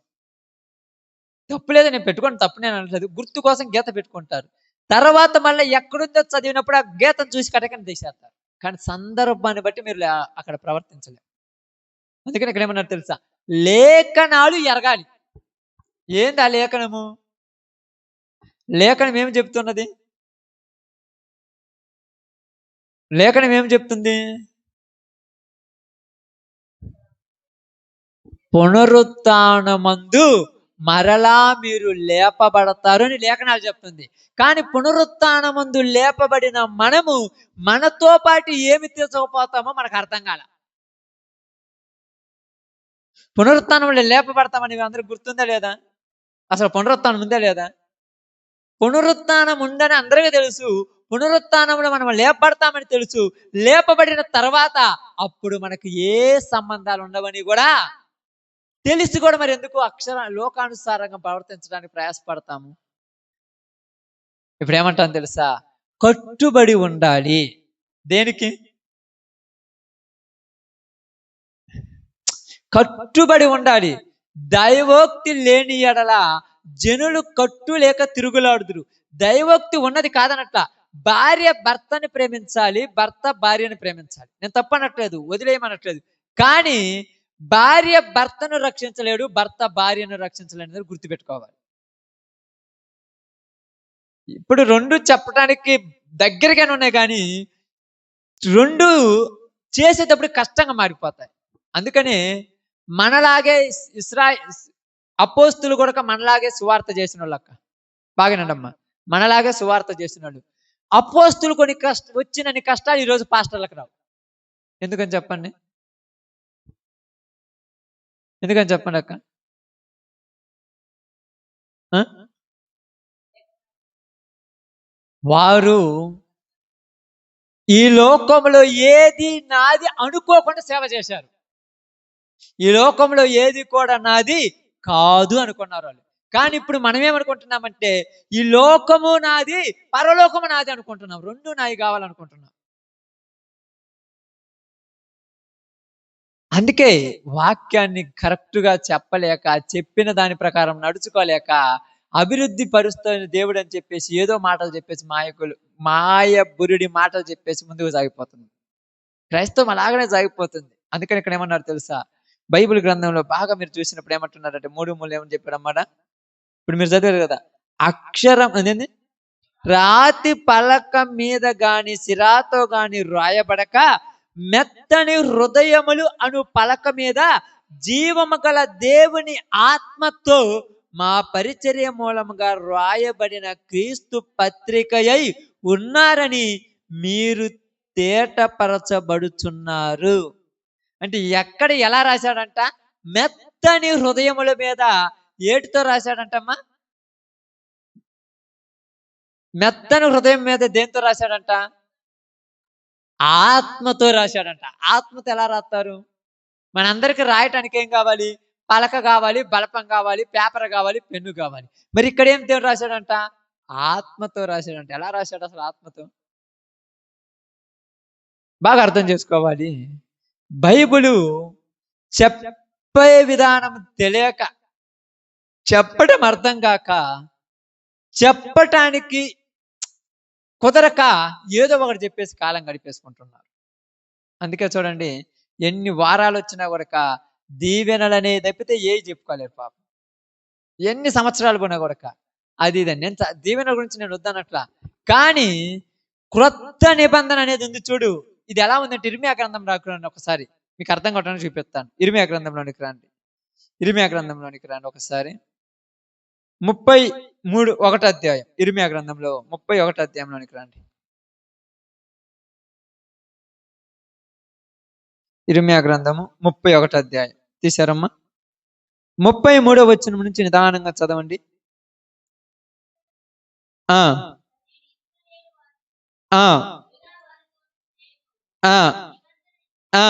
తప్పులేదు, నేను పెట్టుకోండి, తప్పు నేను అనట్లేదు. గుర్తు కోసం గీత పెట్టుకుంటారు. తర్వాత మళ్ళీ ఎక్కడుందో చదివినప్పుడు ఆ గీతను చూసి కటకని తీసేస్తారు. కానీ సందర్భాన్ని బట్టి మీరు అక్కడ ప్రవర్తించలేరు. అందుకని ఇక్కడ ఏమన్నారు తెలుసా? లేఖనాలు ఎరగాలి. ఏంది ఆ లేఖనము? లేఖనం ఏమి చెప్తున్నది? లేఖనం ఏమి చెప్తుంది? పునరుత్థానమందు మరలా మీరు లేపబడతారు అని లేఖనాలు చెప్తుంది. కానీ పునరుత్థానమందు లేపబడిన మనము మనతో పాటు ఏమి తీసుకుపోతామో మనకు అర్థం కాల. పునరుత్థానంలో లేపబడతామని అందరికి గుర్తుందా లేదా? అసలు పునరుత్థానం ఉందా లేదా? పునరుత్థానం ఉందని అందరికీ తెలుసు. పునరుత్థానంలో మనం లేపబడతామని తెలుసు. లేపబడిన తర్వాత అప్పుడు మనకు ఏ సంబంధాలు ఉండవని కూడా తెలిసి కూడా మరి ఎందుకు లోకానుసారంగా ప్రవర్తించడానికి ప్రయాసపడతాము? ఇప్పుడు ఏమంటాను తెలుసా? కట్టుబడి ఉండాలి. దేనికి? కట్టుబడి ఉండాలి. దైవోక్తి లేని ఎడల జనులు కట్టు లేక తిరుగులాడుదురు. దైవోక్తి ఉన్నది కాదనట్ల. భార్య భర్తని ప్రేమించాలి, భర్త భార్యని ప్రేమించాలి. నేను తప్పనట్లేదు, వదిలేయమనట్లేదు. కానీ భార్య భర్తను రక్షించలేడు, భర్త భార్యను రక్షించలేడు, గుర్తుపెట్టుకోవాలి. ఇప్పుడు రెండు చెప్పడానికి దగ్గరగానే ఉన్నాయి, కానీ రెండు చేసేటప్పుడు కష్టంగా మారిపోతాయి. అందుకని మనలాగే అపోస్తులు కూడా మనలాగే సువార్త చేసిన వాళ్ళు అక్క, బాగానండమ్మా, మనలాగే సువార్త చేసిన వాళ్ళు. అపోస్తులు కొన్ని వచ్చినన్ని కష్టాలు ఈరోజు పాస్టర్లకు రావు. ఎందుకని చెప్పండి? ఎందుకని చెప్పండి అక్క? వారు ఈ లోకంలో ఏది నాది అనుకోకుండా సేవ చేశారు. ఈ లోకంలో ఏది కూడా నాది కాదు అనుకున్నారు వాళ్ళు. కానీ ఇప్పుడు మనం ఏమనుకుంటున్నామంటే ఈ లోకము నాది, పరలోకము నాది అనుకుంటున్నాం. రెండు నాయి కావాలనుకుంటున్నాం. అందుకే వాక్యాన్ని కరెక్ట్‌గా చెప్పలేక, చెప్పిన దాని ప్రకారం నడుచుకోలేక, అభివృద్ధి పరుస్తున్న దేవుడు అని చెప్పేసి ఏదో మాటలు చెప్పేసి మాయ బురిడి మాటలు చెప్పేసి ముందుకు సాగిపోతుంది. క్రైస్తవం అలాగనే సాగిపోతుంది. అందుకని ఇక్కడ ఏమన్నారు తెలుసా? బైబిల్ గ్రంథంలో బాగా మీరు చూసినప్పుడు ఏమంటున్నారంటే 3:3 ఏమని చెప్పాడన్నమాట? ఇప్పుడు మీరు చదివారు కదా! అక్షరం అదేంది? రాతి పలక మీద గాని సిరాతో గాని రాయబడక మెత్తని హృదయములు అను పలక మీద జీవము గల దేవుని ఆత్మతో మా పరిచర్య మూలముగా రాయబడిన క్రీస్తు పత్రికయై ఉన్నారని మీరు తేటపరచబడుచున్నారు. అంటే ఎక్కడ ఎలా రాశాడంట? మెత్తని హృదయముల మీద ఏటితో రాశాడంటమ్మా? మెత్తని హృదయం మీద దేంతో రాశాడంట? ఆత్మతో రాశాడంట. ఆత్మతో ఎలా రాస్తారు? మనందరికి రాయటానికి ఏం కావాలి? పలక కావాలి, బలపం కావాలి, పేపర్ కావాలి, పెన్ను కావాలి. మరి ఇక్కడ ఏం దేవుడు రాశాడంట? ఆత్మతో రాశాడంట. ఎలా రాశాడు అసలు ఆత్మతో? బాగా అర్థం చేసుకోవాలి. బైబిలు చెప్పే విధానం తెలియక, చెప్పడం అర్థం కాక, చెప్పటానికి కుదరక ఏదో ఒకటి చెప్పేసి కాలం గడిపేసుకుంటున్నారు. అందుకే చూడండి, ఎన్ని వారాలు వచ్చినా కూడా దీవెనలు అనేది తప్పితే ఏవి చెప్పుకోలేరు పాపం. ఎన్ని సంవత్సరాలు పోయినా కూడా అది ఇదని. నేను దీవెనల గురించి నేను వద్దనట్లా, కానీ క్రొత్త నిబంధన అనేది ఉంది చూడు. ఇది ఎలా ఉందంటే ఇర్మియా గ్రంథం రాకురండి ఒకసారి, మీకు అర్థం కావడానికి చూపిస్తాను. ఇర్మియా గ్రంథంలోనికి రండి. ఇర్మియా గ్రంథంలోనికి రండి ఒకసారి. 33 అధ్యాయం. ఇర్మియా గ్రంథంలో 31 అధ్యాయంలోనికి రండి. ఇర్మియా గ్రంథము 31 అధ్యాయం తీశారమ్మా? 33వ వచనం నుంచి నిదానంగా చదవండి. ఆ ఆ ఆ ఆ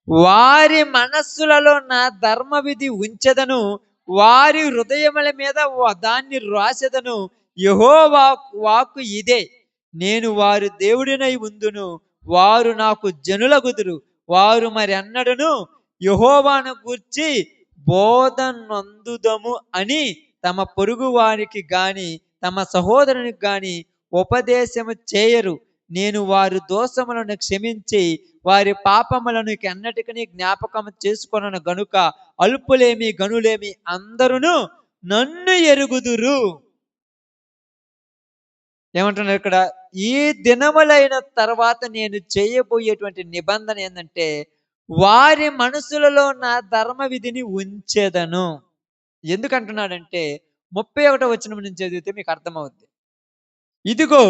వారి మనస్సులలో నా ధర్మ విధి ఉంచెదను, వారి హృదయముల మీద దాన్ని రాసెదను. యెహోవా వాక్కు ఇదే, నేను వారి దేవుడినై ఉందును, వారు నాకు జనులగుదురు. వారు మరి అన్నడును యెహోవాను గూర్చి బోధనందుదము అని తమ పొరుగు వారికి గాని తమ సహోదరునికి గాని ఉపదేశము చేయరు. నేను వారి దోషములను క్షమించి వారి పాపములను ఎన్నటికీ జ్ఞాపకం చేసుకొనను గనుక అల్పులేమి గనులేమి అందరూ నన్ను ఎరుగుదురు. ఏమంటున్నారు ఇక్కడ? ఈ దినములైన తర్వాత నేను చేయబోయేటువంటి నిబంధన ఏంటంటే వారి మనసులలో నా ధర్మ విధిని ఉంచెదను. ఎందుకంటున్నాడంటే 31వ వచనం నుంచి చదివితే మీకు అర్థమవుద్ది. ఇదిగో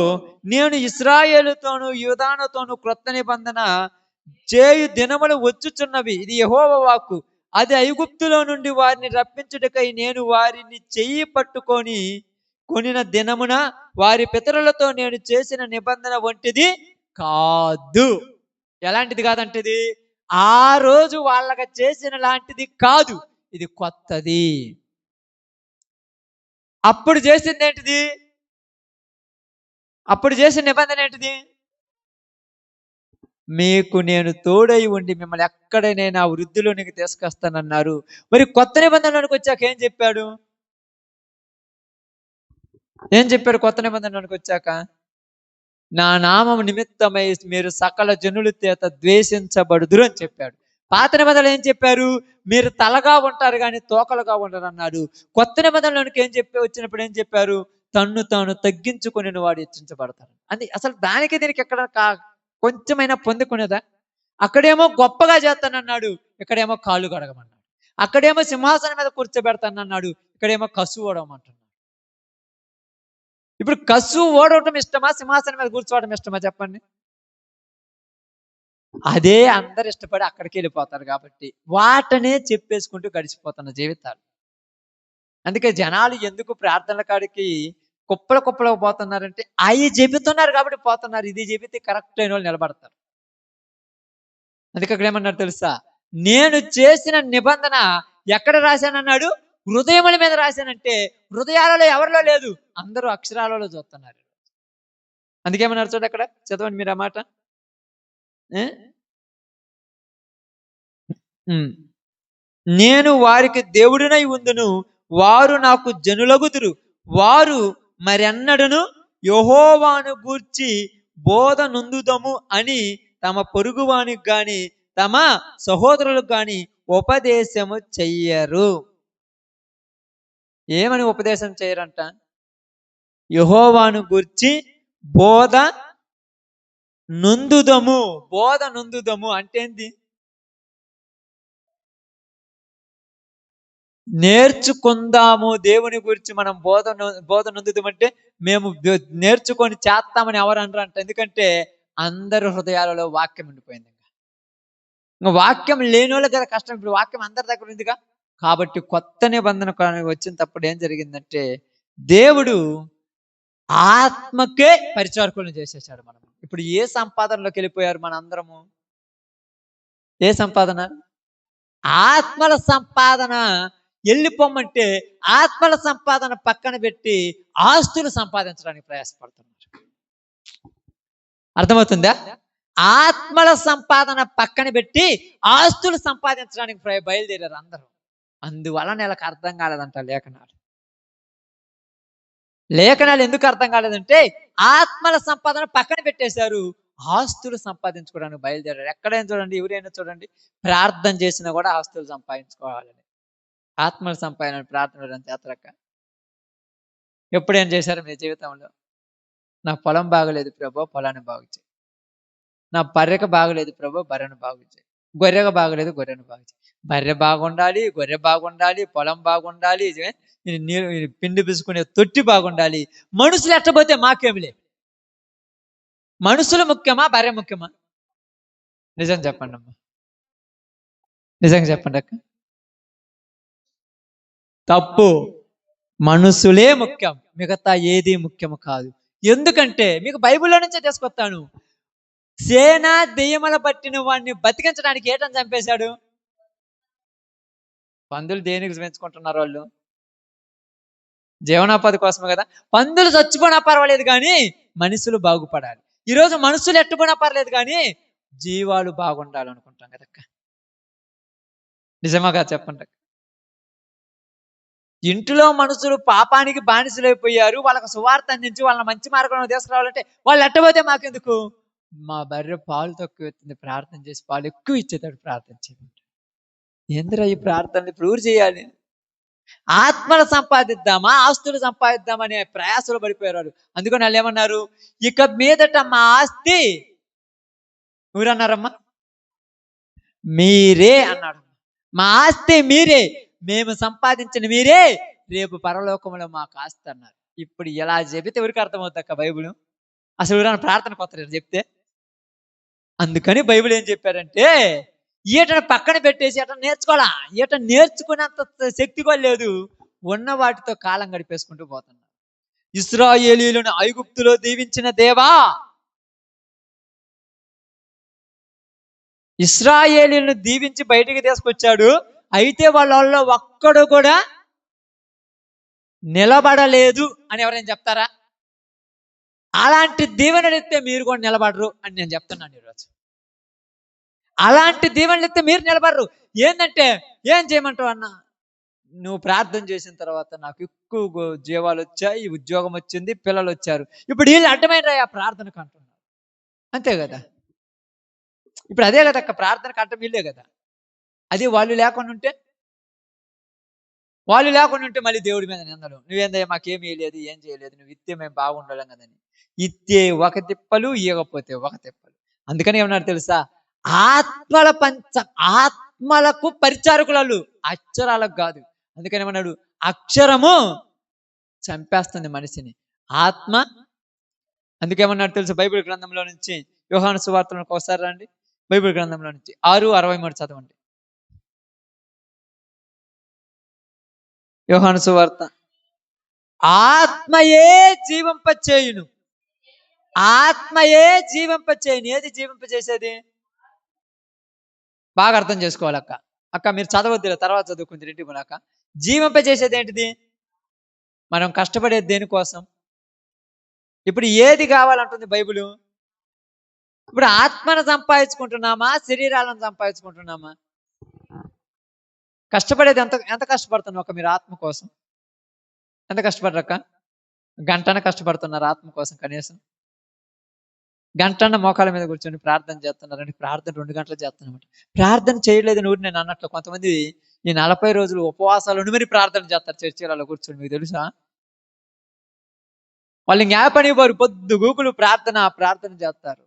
నేను ఇశ్రాయేలుతోను యూదానుతోను క్రొత్త నిబంధన చేయు దినములు వచ్చుచున్నవి. ఇది యెహోవా వాక్కు. అది ఐగుప్తులో నుండి వారిని రప్పించుటకై నేను వారిని చెయ్యి పట్టుకొని కొనిన దినమున వారి పితరులతో నేను చేసిన నిబంధన వంటిది కాదు. ఎలాంటిది కాదంటది? ఆ రోజు వాళ్ళకి చేసిన లాంటిది కాదు, ఇది కొత్తది. అప్పుడు చేసింది ఏంటిది? అప్పుడు చేసిన నిబంధన ఏంటిది? మీకు నేను తోడై ఉండి మిమ్మల్ని ఎక్కడైనా వృద్ధిలోనికి తీసుకొస్తానన్నారు. మరి కొత్త నిబంధనలోనికి వచ్చాక ఏం చెప్పాడు? కొత్త నిబంధనలోనికి వచ్చాక? నా నామం నిమిత్తమై మీరు సకల జనుల చేత ద్వేషించబడుదురు అని చెప్పాడు. పాత నిబంధనలు ఏం చెప్పారు? మీరు తలగా ఉంటారు కానీ తోకలుగా ఉండరు అన్నాడు. కొత్త నిబంధనలోనికి వచ్చినప్పుడు ఏం చెప్పారు? తన్ను తాను తగ్గించుకుని వాడు హెచ్చించబడతాడు అని. అసలు దానికి దీనికి ఎక్కడ కొంచెమైనా పొందుకునేదా? అక్కడేమో గొప్పగా చేస్తానన్నాడు, ఇక్కడేమో కాళ్ళు గడగమన్నాడు. అక్కడేమో సింహాసనం మీద కూర్చోబెడతానన్నాడు, ఇక్కడేమో కసు ఓడమంటున్నాడు. ఇప్పుడు కసు ఓడవటం ఇష్టమా, సింహాసనం మీద కూర్చోవడం ఇష్టమా చెప్పండి? అదే అందరు ఇష్టపడి అక్కడికి వెళ్ళిపోతారు కాబట్టి వాటనే చెప్పేసుకుంటూ గడిచిపోతున్న జీవితాలు. అందుకే జనాలు ఎందుకు ప్రార్థనల కాడికి కుప్పలు పోతున్నారంటే అవి చెబుతున్నారు కాబట్టి పోతున్నారు. ఇది చెబితే కరెక్ట్ అయిన వాళ్ళు నిలబడతారు. అందుకే అక్కడ ఏమన్నారు తెలుసా? నేను చేసిన నిబంధన ఎక్కడ రాశానన్నాడు? హృదయముల మీద రాశానంటే హృదయాలలో ఎవరిలో లేదు, అందరూ అక్షరాలలో చూస్తున్నారు. అందుకేమన్నారు చూడండి అక్కడ, చదవండి మీరు ఆ మాట. నేను వారికి దేవుడినై ఉందును, వారు నాకు జనులగుదురు. వారు మరెన్నడను యెహోవాను గూర్చి బోధ నొందుదము అని తమ పొరుగువానికి గాని తమ సహోదరులకు గాని ఉపదేశము చెయ్యరు. ఏమని ఉపదేశం చేయరంట? యెహోవాను గూర్చి బోధ నొందుదము. బోధ నొందుదము అంటే ఏంది? నేర్చుకుందాము దేవుని గురించి మనం బోధ నొందుదామంటే మేము నేర్చుకొని చేస్తామని ఎవరు అనరు అంట. ఎందుకంటే అందరి హృదయాలలో వాక్యం ఉండిపోయింది. ఇంకా వాక్యం లేని వాళ్ళకి కదా కష్టం. ఇప్పుడు వాక్యం అందరి దగ్గర ఉందిగా. కాబట్టి కొత్త నిబంధన వచ్చినప్పుడు ఏం జరిగిందంటే దేవుడు ఆత్మకే పరిచారకులను చేసేసాడు. మనం ఇప్పుడు ఏ సంపాదనలోకి వెళ్ళిపోయారు మన అందరము? ఏ సంపాదన? ఆత్మల సంపాదన వెళ్ళిపోమంటే ఆత్మల సంపాదన పక్కన పెట్టి ఆస్తులు సంపాదించడానికి ప్రయాసపడుతున్నారు. అర్థమవుతుందా? ఆత్మల సంపాదన పక్కన పెట్టి ఆస్తులు సంపాదించడానికి బయలుదేరారు అందరూ. అందువలన వీళ్ళకి అర్థం కాలేదంట లేఖనాలు. లేఖనాలు ఎందుకు అర్థం కాలేదంటే ఆత్మల సంపాదన పక్కన పెట్టేశారు, ఆస్తులు సంపాదించుకోవడానికి బయలుదేరారు. ఎక్కడైనా చూడండి, ఎవరైనా చూడండి, ప్రార్థన చేసినా కూడా ఆస్తులు సంపాదించుకోవాలని, ఆత్మల సంపాదన ప్రార్థన చేతరక్క. ఎప్పుడేం చేశారు మీ జీవితంలో? నా పొలం బాగలేదు ప్రభు, పొలాన్ని బాగు చేయి. నా బర్రెకు బాగలేదు ప్రభు, బర్రెను బాగు చేయి. గొర్రెగా బాగలేదు, గొర్రెను బాగు చేయి. బర్రె బాగుండాలి, గొర్రె బాగుండాలి, పొలం బాగుండాలి, నీరు పిండి పిసుకునే తొట్టి బాగుండాలి. మనుషులు ఎట్టబోతే మాకేమిలే. మనుషులు ముఖ్యమా, బర్రె ముఖ్యమా? నిజం చెప్పండి అమ్మా, నిజంగా చెప్పండి అక్క. తప్పు. మనుషులే ముఖ్యం, మిగతా ఏది ముఖ్యం కాదు. ఎందుకంటే మీకు బైబిల్లో నుంచే తీసుకొస్తాను. సేనా దెయ్యముల పట్టిన వాడిని బతికించడానికి ఏటని చంపేశాడు? పందులు దేనికి పెంచుకుంటున్నారు వాళ్ళు? జీవనోపాధి కోసమే కదా. పందులు చచ్చిపోయినా పర్వాలేదు కానీ మనుషులు బాగుపడాలి. ఈరోజు మనుషులు ఎట్టుపోయినా పర్లేదు కానీ జీవాలు బాగుండాలనుకుంటాం కదక్క. నిజమాగా చెప్పండి. ఇంట్లో మనుషులు పాపానికి బానిసలైపోయారు, వాళ్ళకి సువార్త అందించి వాళ్ళని మంచి మార్గంలో తీసుకురావాలంటే వాళ్ళు ఎట్టబోతే మాకెందుకు? మా బర్రె పాలు తక్కువ ఎత్తుంది, ప్రార్థన చేసి పాలు ఎక్కువ ఇచ్చేతాడు, ప్రార్థన చేయండి. ఏందిరా ఈ ప్రార్థనలు ఇప్పుడు ఊరు చేయాలి? ఆత్మలు సంపాదిద్దామా, ఆస్తులు సంపాదిద్దామా అనే ప్రయాసలు పడిపోయారు. అందుకని వాళ్ళు ఏమన్నారు? ఇక మీదట మా ఆస్తి ఊరన్నారమ్మా, మీరే అన్నాడు. మా ఆస్తి మీరే, మేము సంపాదించిన మీరే, రేపు పరలోకంలో మాకు ఆస్తి అన్నారు. ఇప్పుడు ఎలా చెబితే ఎవరికి అర్థమవుతాక బైబిల్? అసలు ఎవరైనా ప్రార్థన కొత్త చెప్తే? అందుకని బైబిల్ ఏం చెప్పారంటే ఈటను పక్కన పెట్టేసి ఈటను నేర్చుకోవాలా. ఈట నేర్చుకునేంత శక్తి కూడా లేదు, ఉన్న వాటితో కాలం గడిపేసుకుంటూ పోతున్నారు. ఇశ్రాయేలీయులను ఐగుప్తులో దీవించిన దేవా, ఇశ్రాయేలీయులను దీవించి బయటికి తీసుకొచ్చాడు. అయితే వాళ్ళలో ఒక్కడు కూడా నిలబడలేదు అని ఎవరైనా చెప్తారా? అలాంటి దీవెనలు ఇస్తే మీరు కూడా నిలబడరు అని నేను చెప్తున్నాను ఈరోజు. అలాంటి దీవెనలు ఇస్తే మీరు నిలబడరు. ఏంటంటే ఏం చేయమంటావు అన్న? నువ్వు ప్రార్థన చేసిన తర్వాత నాకు ఎక్కువ జీవాలు వచ్చాయి, ఉద్యోగం వచ్చింది, పిల్లలు వచ్చారు. ఇప్పుడు వీళ్ళు అడ్డమైన ఆ ప్రార్థనకు అంటున్నారు. అంతే కదా. ఇప్పుడు అదే కదా అక్క, ప్రార్థనకు అడ్డం వీళ్ళే కదా. అది వాళ్ళు లేకుండా ఉంటే మళ్ళీ దేవుడి మీద నిందలు. నువ్వేందయ్యా మాకేమీ లేదు, ఏం చేయలేదు, నువ్వు ఇత్తే మేము బాగుండాలం కదని. ఇత్తే ఒక తిప్పలు, ఇవ్వకపోతే ఒక తిప్పలు. అందుకని ఏమన్నారు తెలుసా? ఆత్మలకు పరిచారకులు, అక్షరాలకు కాదు. అందుకని ఏమన్నాడు? అక్షరము చంపేస్తుంది మనిషిని, ఆత్మ. అందుకేమన్నాడు తెలుసు బైబిల్ గ్రంథంలో నుంచి? యోహాను సువార్తలకు ఒకసారి రండి, బైబిల్ గ్రంథంలో నుంచి 6:63 చదవండి. యోహాను సువార్త. ఆత్మయే జీవింపచేయును, ఆత్మయే జీవింపచేయును. ఏది జీవింపచేసేది? బాగా అర్థం చేసుకోవాలి అక్క. అక్క మీరు చదవద్దులే, తర్వాత చదువుకుంటారు ఇంటికి పోనాక. జీవింపజేసేది ఏంటిది? మనం కష్టపడేది దేనికోసం? ఇప్పుడు ఏది కావాలంటుంది బైబిలు? ఇప్పుడు ఆత్మను సంపాదించుకుంటున్నామా, శరీరాలను సంపాదించుకుంటున్నామా? కష్టపడేది ఎంత ఎంత కష్టపడుతున్నావు అక్క మీరు ఆత్మ కోసం? ఎంత కష్టపడరక్క? గంటన కష్టపడుతున్నారు ఆత్మ కోసం కనీసం? గంటన్న మోకాల మీద కూర్చొని ప్రార్థన చేస్తున్నారండి. ప్రార్థన 2 గంటలు చేస్తున్నామంట. ప్రార్థన చేయలేదని ఊరు నేను అన్నట్లు కొంతమంది ఈ 40 రోజులు ఉపవాసాలు ఉండి మరి ప్రార్థన చేస్తారు చర్చిలలో కూర్చొని, మీకు తెలుసా? వాళ్ళు ఇంక పని వారు పొద్దు గూకులు ప్రార్థన ప్రార్థన చేస్తారు.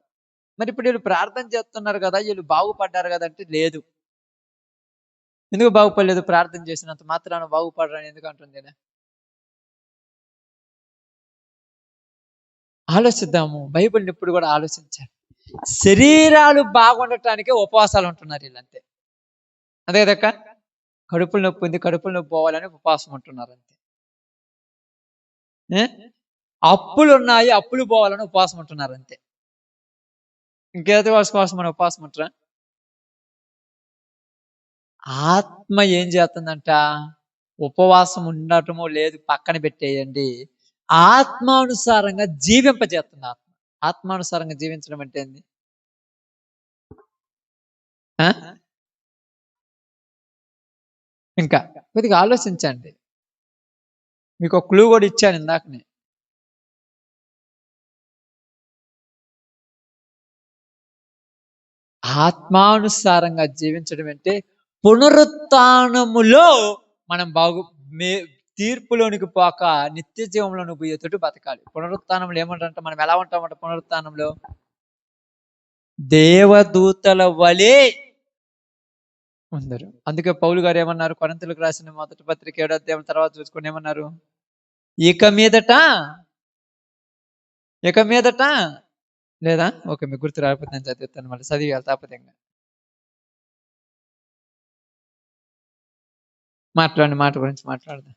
మరి ఇప్పుడు వీళ్ళు ప్రార్థన చేస్తున్నారు కదా, వీళ్ళు బాగుపడ్డారు కదా అంటే లేదు. ఎందుకు బాగుపడలేదు? ప్రార్థన చేసినంత మాత్రాన బాగుపడరని ఎందుకు అంటుంది ఈయన? ఆలోచిద్దాము. బైబిల్ని ఇప్పుడు కూడా ఆలోచించాలి. శరీరాలు బాగుండటానికే ఉపవాసాలు ఉంటున్నారు వీళ్ళంతే. అదే కదక్క, కడుపులు నొప్పి ఉంది, కడుపులు నొప్పి పోవాలని ఉపవాసం ఉంటున్నారు అంతే. అప్పులు ఉన్నాయి, అప్పులు పోవాలని ఉపవాసం ఉంటున్నారు అంతే. ఇంకేది కోసం మన ఉపవాసం ఉంటారా? ఆత్మ ఏం చేస్తుందంట? ఉపవాసం ఉండటమో లేదు పక్కన పెట్టేయండి, ఆత్మానుసారంగా జీవింపజేస్తుంది ఆత్మ. ఆత్మానుసారంగా జీవించడం అంటే ఏంది? ఇంకా కొద్దిగా ఆలోచించండి. మీకు ఒక క్లూ కూడా ఇచ్చాను ఇందాకనే. ఆత్మానుసారంగా జీవించడం అంటే పునరుత్థానములో మనం తీర్పులోనికి పోక నిత్య జీవంలోనికి పోయేటట్టు బతకాలి. పునరుత్థానంలో ఏమంటారంటే మనం ఎలా ఉంటామంట? పునరుత్థానంలో దేవదూతల వలె ఉందరు. అందుకే పౌలు గారు ఏమన్నారు? కొరింథీయులకు రాసిన మొదటి పత్రిక 7వ అధ్యాయం తర్వాత చూసుకొని ఏమన్నారు? ఇక మీదట లేదా? ఓకే, మీకు గుర్తు రాకపోతే నేను చదివిస్తాను, మళ్ళీ చదివి తాపతంగా మాట్లాడండి. మాట గురించి మాట్లాడదాం.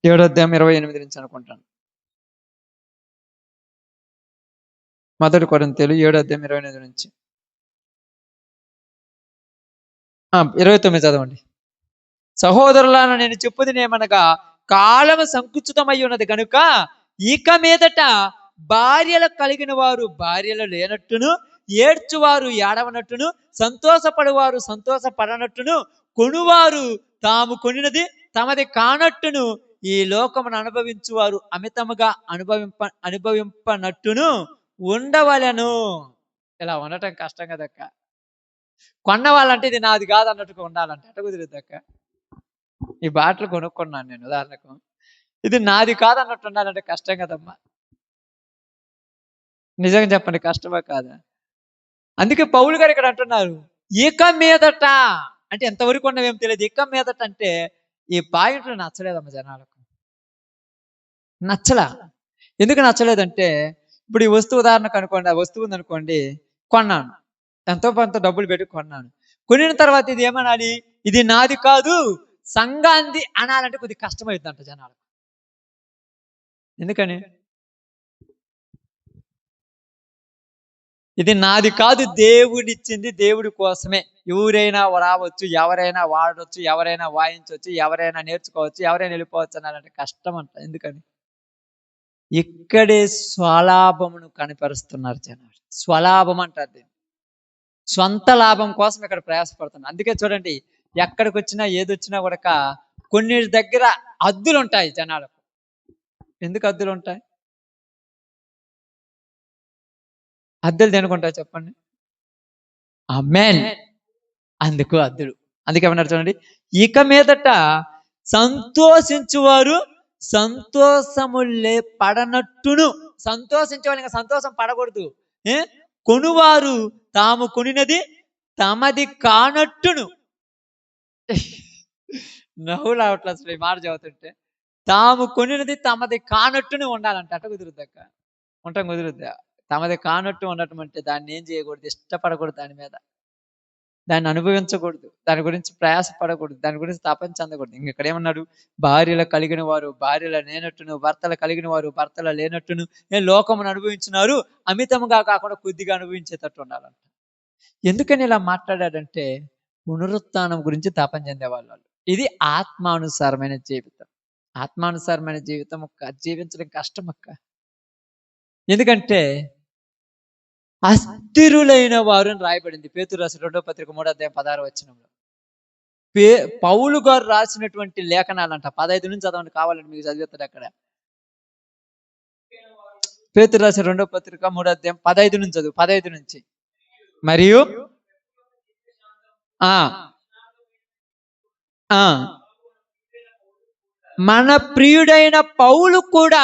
7వ అధ్యాయం 28 నుంచి అనుకుంటాను. మొదటి కొరింథీయులు 7వ అధ్యాయం 28 నుంచి 29 చదవండి. సహోదరులారా, నేను చెప్పుదునేమనగా కాలము సంకుచితమై ఉన్నది కనుక ఇక మీదట భార్యలు కలిగిన వారు భార్యలు లేనట్టును, ఏడ్చువారు ఏడవనట్టును, సంతోషపడువారు సంతోషపడనట్టును, కొనువారు తాము కొనినది తమది కానట్టును, ఈ లోకమును అనుభవించువారు అమితముగా అనుభవింపనట్టును ఉండవలెను. ఇలా ఉండటం కష్టం కదక్క. కొన్న వాళ్ళంటే ఇది నాది కాదు అన్నట్టుగా ఉండాలంటే అట్ట కుదిరిద్దక్క. ఈ బాటలు కొనుక్కున్నాను నేను, ఉదాహరణకు ఇది నాది కాదు అన్నట్టు ఉండాలంటే కష్టం కదమ్మా. నిజంగా చెప్పండి, కష్టమా కాదా? అందుకే పౌలు గారు ఇక్కడ అంటున్నారు ఇక మీదట అంటే ఎంతవరకు ఉన్నవేం తెలియదు. ఇక మీదట అంటే ఈ పాయింట్లు నచ్చలేదమ్మా జనాలకు. నచ్చలా. ఎందుకు నచ్చలేదంటే ఇప్పుడు ఈ వస్తువు ఉదాహరణకు అనుకోండి, ఆ వస్తువు ఉందనుకోండి, కొన్నాను, ఎంతో కొంత డబ్బులు పెట్టి కొన్నాను. కొనిన తర్వాత ఇది ఏమనాలి? ఇది నాది కాదు సంఘాంది అనాలంటే కొద్దిగా కష్టమవుతుందంట జనాలకు. ఎందుకని? ఇది నాది కాదు, దేవుడిచ్చింది, దేవుడి కోసమే. ఎవరైనా రావచ్చు, ఎవరైనా వాడవచ్చు, ఎవరైనా వాయించవచ్చు, ఎవరైనా నేర్చుకోవచ్చు, ఎవరైనా వెళ్ళిపోవచ్చు అనాలంటే కష్టం అంట. ఎందుకని? ఇక్కడే స్వలాభమును కనిపరుస్తున్నారు జనాలు. స్వలాభం అంటారు దీన్ని. స్వంత లాభం కోసం ఇక్కడ ప్రయాసపడుతున్నారు. అందుకే చూడండి, ఎక్కడికి వచ్చినా ఏదొచ్చినా కూడా కొన్ని దగ్గర అద్దులు ఉంటాయి జనాలకు. ఎందుకు అద్దులు ఉంటాయి? అద్దెలు దేనుకుంటాయి చెప్పండి? ఆమేన్. అందుకు అద్దులు. అందుకే ఏమన్నారు చూడండి, ఇక మీదట సంతోషించువారు సంతోషములే పడనట్టును. సంతోషించేవాళ్ళు ఇంకా సంతోషం పడకూడదు. కొనువారు తాము కొనినది తమది కానట్టును. నవ్వు రావట్లే అసలు ఈ మాట చదువుతుంటే. తాము కొనినది తమది కానట్టును ఉండాలంట. అట్ట కుదురుద్దక్క? ఉండటం కుదురుద్దా? తమది కానట్టు ఉండటం అంటే దాన్ని ఏం చేయకూడదు, ఇష్టపడకూడదు దాని మీద. దాన్ని అనుభవించకూడదు, దాని గురించి ప్రయాసపడకూడదు, దాని గురించి తపన చెందకూడదు. ఇక్కడ ఏమన్నాడు? భార్యలు కలిగిన వారు భార్యలు లేనట్టును, భర్తలు కలిగిన వారు భర్తలు లేనట్టును లోకమును అనుభవించినారు, అమితముగా కాకుండా కొద్దిగా అనుభవించేటట్టు ఉండాలంట. ఎందుకని ఇలా మాట్లాడాడంటే పునరుత్థానం గురించి తపన చెందేవాళ్ళు. ఇది ఆత్మానుసారమైన జీవితం. ఆత్మానుసారమైన జీవితం జీవించడం కష్టం అక్క. ఎందుకంటే అస్థిరులైన వారు అని రాయబడింది పేతురు రాసిన 2వ పత్రిక 3:16 వచనంలో. పౌలు గారు రాసినటువంటి లేఖనాలంట. 15 నుంచి చదవండి, కావాలంటే మీకు చదివేస్తాడు అక్కడ. పేతురు రాసిన 2వ పత్రిక 3:15 నుంచి చదువు. 15 నుంచి. మరియు మన ప్రియుడైన పౌలు కూడా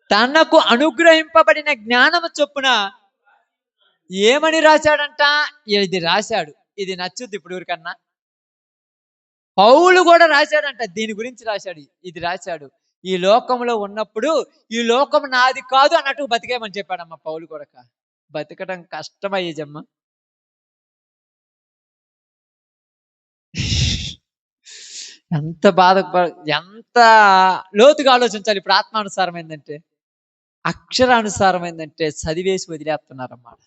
తనకు అనుగ్రహింపబడిన జ్ఞానము చొప్పున ఏమని రాశాడంట? ఇది రాశాడు. ఇది నచ్చుద్ది ఇప్పుడు ఎవరికన్నా? పౌలు కూడా రాశాడంట, దీని గురించి రాశాడు. ఇది రాశాడు, ఈ లోకంలో ఉన్నప్పుడు ఈ లోకం నాది కాదు అన్నట్టు బతికేమని చెప్పాడమ్మా పౌలు కూడా. బతకడం కష్టమయ్యేజమ్మ. ఎంత బాధ, ఎంత లోతుగా ఆలోచించాలి. ఇప్పుడు ఆత్మానుసారమైందంటే, అక్షరానుసారమైందంటే చదివేసి వదిలేస్తున్నారన్నమాట.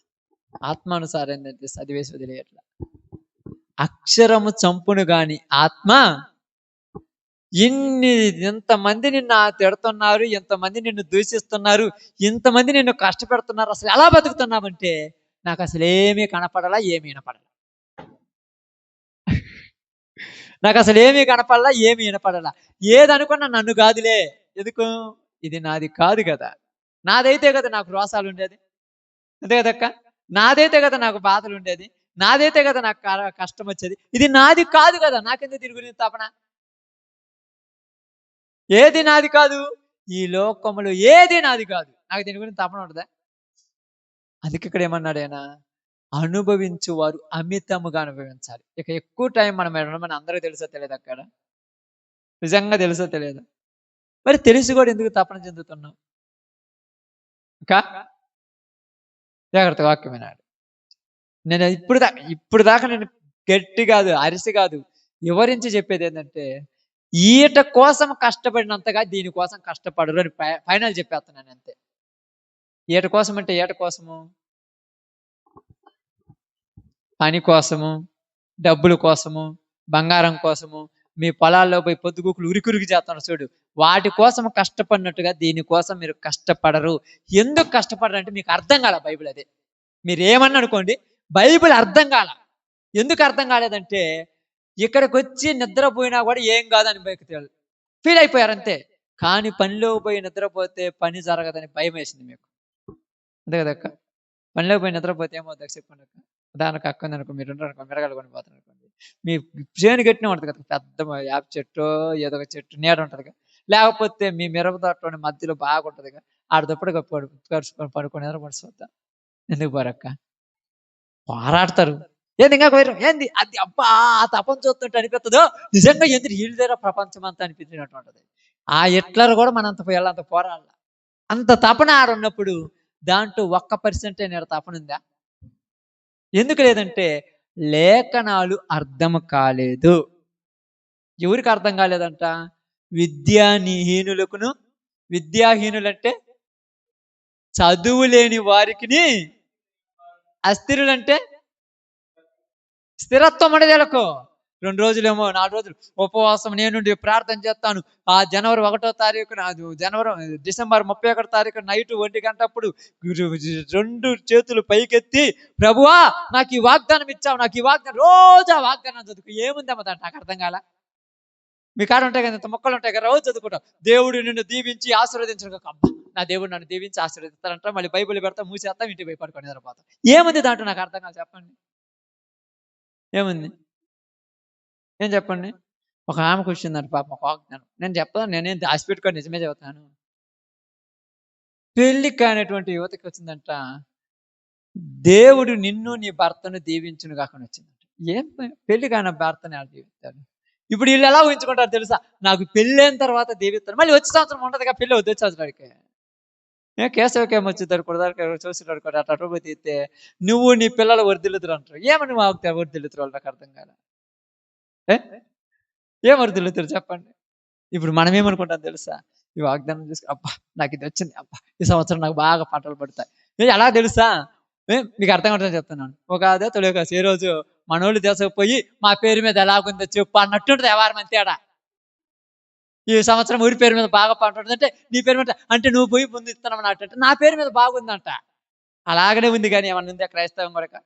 ఆత్మానుసారం ఏంటంటే చదివేసి వదిలేయట్లా. అక్షరము చంపును గాని ఆత్మ ఇంతమంది నిన్ను తిడుతున్నారు, ఇంతమంది నిన్ను దూషిస్తున్నారు, ఇంతమంది నిన్ను కష్టపెడుతున్నారు, అసలు ఎలా బతుకుతున్నావంటే నాకు అసలు ఏమీ కనపడలా, ఏమీ వినపడలా. నాకు అసలు ఏమీ కనపడలా, ఏమీ వినపడలా. ఏదనుకున్నా నన్ను కాదులే. ఎందుకు? ఇది నాది కాదు కదా. నాదైతే కదా నాకు రోసాలు ఉండేది, అంతే కదక్క. నాదైతే కదా నాకు బాధలు ఉండేది, నాదైతే కదా నాకు కష్టం వచ్చేది. ఇది నాది కాదు కదా, నాకెందుకు దీని గురించి తపన? ఏది నాది కాదు, ఈ లోకములో ఏది నాది కాదు, నాకు దీని గురించి తపన ఉండదా? అందుకే ఇక్కడ ఏమన్నాడు ఆయన? అనుభవించు వారు అమితముగా అనుభవించాలి. ఇక ఎక్కువ టైం మనం మన అందరికీ తెలుసో తెలియదు అక్కడ, నిజంగా తెలుసో తెలియదు. మరి తెలిసి కూడా ఎందుకు తపన చెందుతున్నాం? ఇంకా జాగ్రత్త వాక్యం వినాడు. నేను ఇప్పుడు దాకా నేను గట్టి కాదు, అరిసి కాదు, వివరించి చెప్పేది ఏంటంటే ఈట కోసం కష్టపడినంతగా దీనికోసం కష్టపడరు అని ఫైనల్ చెప్పేస్తున్నాను అంతే. ఈట కోసం అంటే ఏట కోసము? పని కోసము, డబ్బుల కోసము, బంగారం కోసము, మీ పొలాల్లో పోయి పొద్దుగుకులు ఉరికి చేస్తున్నారు చూడు, వాటి కోసం కష్టపడినట్టుగా దీనికోసం మీరు కష్టపడరు. ఎందుకు కష్టపడరు అంటే మీకు అర్థం కాల బైబిల్. అదే మీరు ఏమన్నా అనుకోండి, బైబిల్ అర్థం కాల. ఎందుకు అర్థం కాలేదంటే ఇక్కడికి వచ్చి నిద్రపోయినా కూడా ఏం కాదని ఫీల్ అయిపోయారు అంతే. కానీ పనిలో పోయి నిద్రపోతే పని జరగదని భయం వేసింది మీకు, అంతే కదక్క. పనిలో పోయి నిద్రపోతే ఏమవుతుంది చెప్పండి అక్క. ఉదాహరణకు అక్క అనుకో, మీరు అనుకో మిరగాలు కొనిపోతాను అనుకోండి, మీ చేను గట్టినే ఉంటుంది కదా, పెద్ద యాప చెట్టు ఏదో ఒక చెట్టు నీడ ఉంటుంది కదా, లేకపోతే మీ మిరప తోటలోని మధ్యలో బాగుంటుంది కదా, ఆడదప్పుడుగా కరుచుకొని పడుకొని నిద్రపడిపోతా. ఎందుకు పోరక్క? పోరాడతారు. ఏంది ఇంకా ఏంది అది? అబ్బా, ఆ తపం చూస్తుంటే అనిపిస్తుందో నిజంగా ఎందుకు వీళ్ళ దగ్గర ప్రపంచం అంతా అనిపించినట్టు ఉంటుంది. ఆ హిట్లర్ కూడా మనంత వెళ్ళంత పోరాడాల. అంత తపన ఆడున్నప్పుడు దాంట్లో 1% నేను తపన ఉందా? ఎందుకు లేదంటే లేఖనాలు అర్థం కాలేదు. ఎవరికి అర్థం కాలేదంట? విద్యాహీనులకును. విద్యాహీనులంటే చదువు లేని వారికి, అస్థిరులంటే స్థిరత్వం అనేది ఎలకు 2 రోజులేమో 4 రోజులు ఉపవాసం నేనుండి ప్రార్థన చేస్తాను. ఆ జనవరి 1వ తారీఖున, డిసెంబర్ 31వ తారీఖు నైట్ 1 గంటప్పుడు 2 చేతులు పైకెత్తి, ప్రభువా నాకు ఈ వాగ్దానం ఇచ్చావు, నాకు ఈ వాగ్దానం, రోజు ఆ వాగ్దానం చదువుకు. ఏముందమ్మా దాంట్లో? నాకు అర్థం కాల. మీ కాడ ఉంటాయి కదా, ఇంత మొక్కలు ఉంటాయి కదా, రోజు చదువుకుంటాం దేవుడు నిన్ను దీవించి ఆశీర్వదించను. అబ్బా, నా దేవుడు నన్ను దీవించి ఆశీర్వదిస్తారంట. మళ్ళీ బైబిల్ పెడతా, మూసేస్తాం, ఇంటికి పోయి పడుకొని నిద్రపోతాం. ఏముంది దాంట్లో? నాకు అర్థం కాదు. చెప్పండి ఏముంది? ఏం చెప్పండి. ఒక ఆమెకు వచ్చిందంట పాపం ఒక వాగ్దానం. నేను చెప్తాను, నేనేం దాచిపెట్టుకొని నిజమే చెబుతాను. పెళ్లి కానటువంటి యువతకి వచ్చిందంట, దేవుడు నిన్ను నీ భర్తను దీవించును కాకుండా వచ్చిందంట. ఏం పెళ్లి కాని భర్తని ఎలా దీవిస్తాడు? ఇప్పుడు వీళ్ళు ఎలా ఊహించుకుంటారు తెలుసా? నాకు పెళ్ళైన తర్వాత దీవిస్తాను, మళ్ళీ వచ్చే సంవత్సరం ఉంటుందిగా పెళ్ళి, వచ్చే సంవత్సరానికి కేశవకేమొచ్చుతారు కుడదారు చూసినాడు కూడా అటు అటు తీస్తే నువ్వు నీ పిల్లలు వర్దిల్లుతురు అంటారు. ఏమని మాకు వర్దిల్లుతురు వాళ్ళు నాకు అర్థం కాదు. ఏం వర్దిల్లుతురు చెప్పండి. ఇప్పుడు మనం ఏమనుకుంటాం తెలుసా? ఈ వాగ్దానం చూసి అబ్బా నాకు ఇది వచ్చింది, అబ్బా ఈ సంవత్సరం నాకు బాగా పంటలు పడతాయి. ఎలా తెలుసా? మీకు అర్థం కావట్లేదు చెప్తున్నాను. ఒక అదే తొలికాసి ఏ రోజు మనోళ్ళు తీసుకుపోయి మా పేరు మీద ఎలాగుందో చెప్పు అన్నట్టుంటుంది వ్యవహారం అంతేడా. ఈ సంవత్సరం ఊరి పేరు మీద బాగా పంట ఉంటుంది అంటే నీ పేరు మీద అంటే నువ్వు పోయి ముందు ఇస్తున్నావు అన్నట్టు నా పేరు మీద బాగుందంట. అలాగనే ఉంది కానీ ఏమన్నా ఉంది క్రైస్తవం కొరక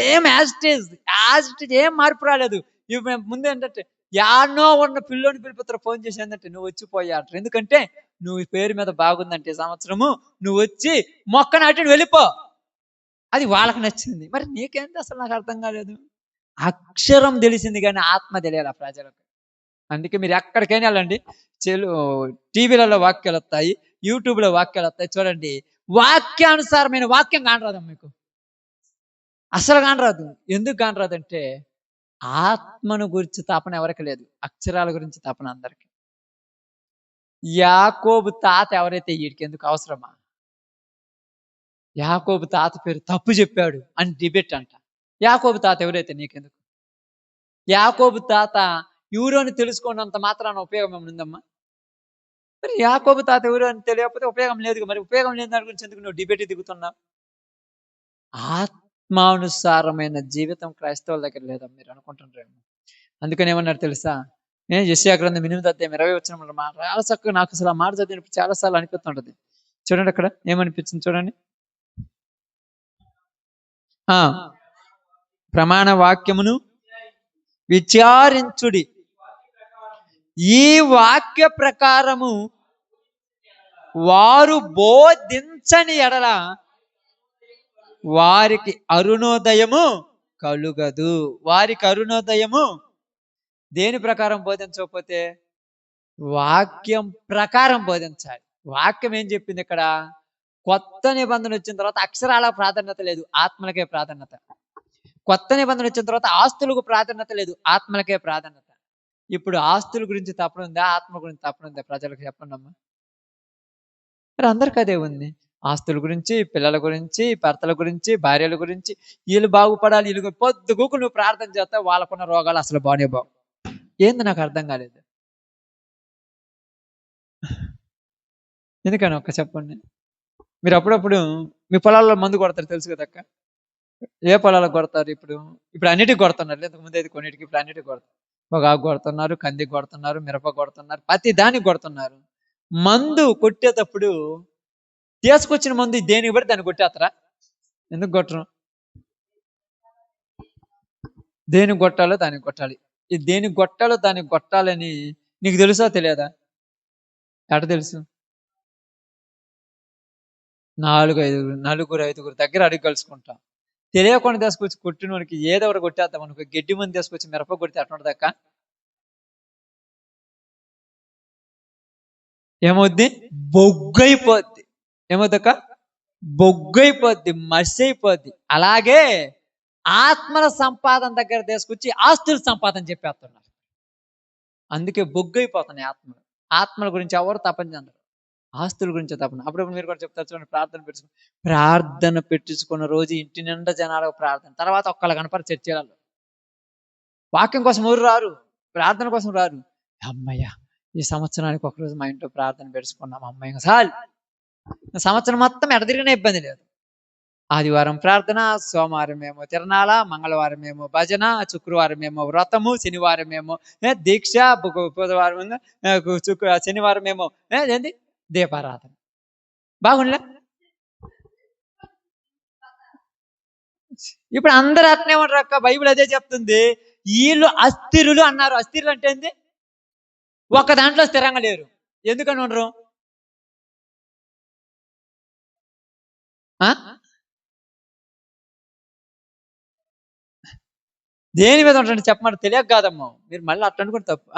ఏం యాజ్ ఏం మార్పు రాలేదు. ఇవి ముందు ఏంటంటే యాన్నో ఉన్న పిల్లోని పిలిపిస్తారు ఫోన్ చేసి ఏంటంటే నువ్వు వచ్చిపోయా అంటారు. ఎందుకంటే నువ్వు పేరు మీద బాగుందంటే సంవత్సరము నువ్వు వచ్చి మొక్క నాటి వెళ్ళిపో. అది వాళ్ళకి నచ్చింది. మరి నీకేంటి అసలు నాకు అర్థం కాలేదు. అక్షరం తెలిసింది కానీ ఆత్మ తెలియాలి ఆ ప్రజలకు. అందుకే మీరు ఎక్కడికైనా వెళ్ళండి, టీవీలలో వాక్యాలు వస్తాయి, యూట్యూబ్లో వాక్యాలు వస్తాయి, చూడండి. వాక్యానుసారమైన వాక్యం కానరాదు మీకు, అసలు కానరాదు. ఎందుకు కానరాదంటే ఆత్మను గురించి తపన ఎవరికి లేదు, అక్షరాల గురించి తపన అందరికి. యాకోబు తాత ఎవరైతే వీడికి ఎందుకు అవసరమా? యాకోబు తాత పేరు తప్పు చెప్పాడు అని డిబేట్ అంట. యాకోబు తాత ఎవరైతే నీకెందుకు? యాకోబు తాత ఎవరు అని తెలుసుకున్నంత మాత్రాన ఉపయోగం ఏమైనా ఉందమ్మా? మరి యాకోబు తాత ఎవరు అని తెలియకపోతే ఉపయోగం లేదు. మరి ఉపయోగం లేని దాని గురించి ఎందుకు నువ్వు డిబేట్ దిగుతున్నావు? ఆత్మానుసారమైన జీవితం క్రైస్తవుల దగ్గర లేదని మీరు అనుకుంటున్నారేమో. అందుకని ఏమన్నారు తెలుసా? నేను యెషయా గ్రంథం 8వ అధ్యాయం 20 వచనంలో చాలా చక్కగా నాకు అసలు ఆ మాట చదివినప్పుడు చాలాసార్లు అనిపిస్తుంటది. చూడండి అక్కడ ఏమనిపించింది చూడండి. ప్రమాణ వాక్యమును విచారించుడి, ఈ వాక్య ప్రకారము వారు బోధించని ఎడల వారికి అరుణోదయము కలుగదు. వారికి అరుణోదయము దేని ప్రకారం బోధించకపోతే వాక్యం ప్రకారం బోధించాలి. వాక్యం ఏం చెప్పింది ఇక్కడ? కొత్త నిబంధన వచ్చిన తర్వాత అక్షరాల ప్రాధాన్యత లేదు, ఆత్మలకే ప్రాధాన్యత. కొత్త నిబంధన వచ్చిన తర్వాత ఆస్తులకు ప్రాధాన్యత లేదు, ఆత్మలకే ప్రాధాన్యత. ఇప్పుడు ఆస్తుల గురించి తపన ఉందా, ఆత్మ గురించి తపన ఉందా? ప్రజలకు చెప్పండి అమ్మా. మరి అందరికి అదే ఉంది. ఆస్తుల గురించి, పిల్లల గురించి, భర్తల గురించి, భార్యల గురించి, వీళ్ళు బాగుపడాలి, వీళ్ళు పొద్దుగూకు నువ్వు ప్రార్థన చేస్తావు, వాళ్ళకున్న రోగాలు అసలు బానే బాగు. ఏంది నాకు అర్థం కాలేదు. ఎందుకని ఒక్క చెప్పండి. మీరు అప్పుడప్పుడు మీ పొలాల్లో మందు కొడతారు తెలుసు కదా అక్క? ఏ పొలాలకు కొడతారు? ఇప్పుడు అన్నిటికి కొడుతున్నారు. ఇంతకుముందు అయితే కొన్నిటికి, ఇప్పుడు అన్నిటికి కొడతారు. పొగాకు కొడుతున్నారు, కంది కొడుతున్నారు, మిరప కొడుతున్నారు, ప్రతి దానికి కొడుతున్నారు. మందు కొట్టేటప్పుడు తీసుకొచ్చిన మందు దేనికి పడి దాన్ని కొట్టేస్తారా? ఎందుకు కొట్టరు? దేనికి కొట్టాలో దానికి కొట్టాలి. ఈ దేనికి కొట్టాలో దానికి కొట్టాలని నీకు తెలుసా తెలియదా? ఎట తెలుసు? నలుగురు ఐదుగురు దగ్గర అడిగి కలుసుకుంటాం. తెలియకుండా తీసుకొచ్చి కొట్టిన వాడికి ఏదెవరు కొట్టేద్దాం అనుకో, గడ్డి మంది తీసుకొచ్చి మిరప కొడితే అట్టుండదక్క. ఏమవుద్ది? బొగ్గైపోద్ది. ఏమవుద్దక్క? బొగ్గైపోద్ది, మసి అయిపోద్ది. అలాగే ఆత్మల సంపాదన దగ్గర తీసుకొచ్చి ఆస్తుల సంపాదన చెప్పేస్తున్నారు. అందుకే బొగ్గైపోతున్నాయి ఆత్మలు. ఆత్మల గురించి ఎవరు తపన చెందరు, ఆస్తుల గురించి తపన. అప్పుడప్పుడు మీరు కూడా చెప్తారు చూడండి, ప్రార్థన పెట్టించుకున్న రోజు ఇంటి నిండా జనాలకు ప్రార్థన, తర్వాత ఒక్కళ్ళ కనపడి చర్చలలో వాక్యం కోసం ఎవరు రారు, ప్రార్థన కోసం రారు. అమ్మయ్య ఈ సంవత్సరానికి ఒకరోజు మా ఇంట్లో ప్రార్థన పెట్టుకున్నాం, అమ్మాయి సార్ సంవత్సరం మొత్తం ఎడదిరిగిన ఇబ్బంది లేదు. ఆదివారం ప్రార్థన, సోమవారం ఏమో తిరణాల, మంగళవారం ఏమో భజన, శుక్రవారం ఏమో వ్రతము, శనివారం ఏమో దీక్ష, బుధవారం శనివారం ఏమో ఏంది దీపారాధన. బాగుండలే? ఇప్పుడు అందరు అట్నే ఉంటారు అక్క. బైబిల్ అదే చెప్తుంది. వీళ్ళు అస్థిరులు అన్నారు. అస్థిరులు అంటే ఏంది? ఒక దాంట్లో స్థిరంగా లేరు. ఎందుకని ఉండరు? దేని మీద ఉంటాడు చెప్పమంటే తెలియక కాదమ్మా, మీరు మళ్ళీ అట్లా అనుకుంటే తప్పు.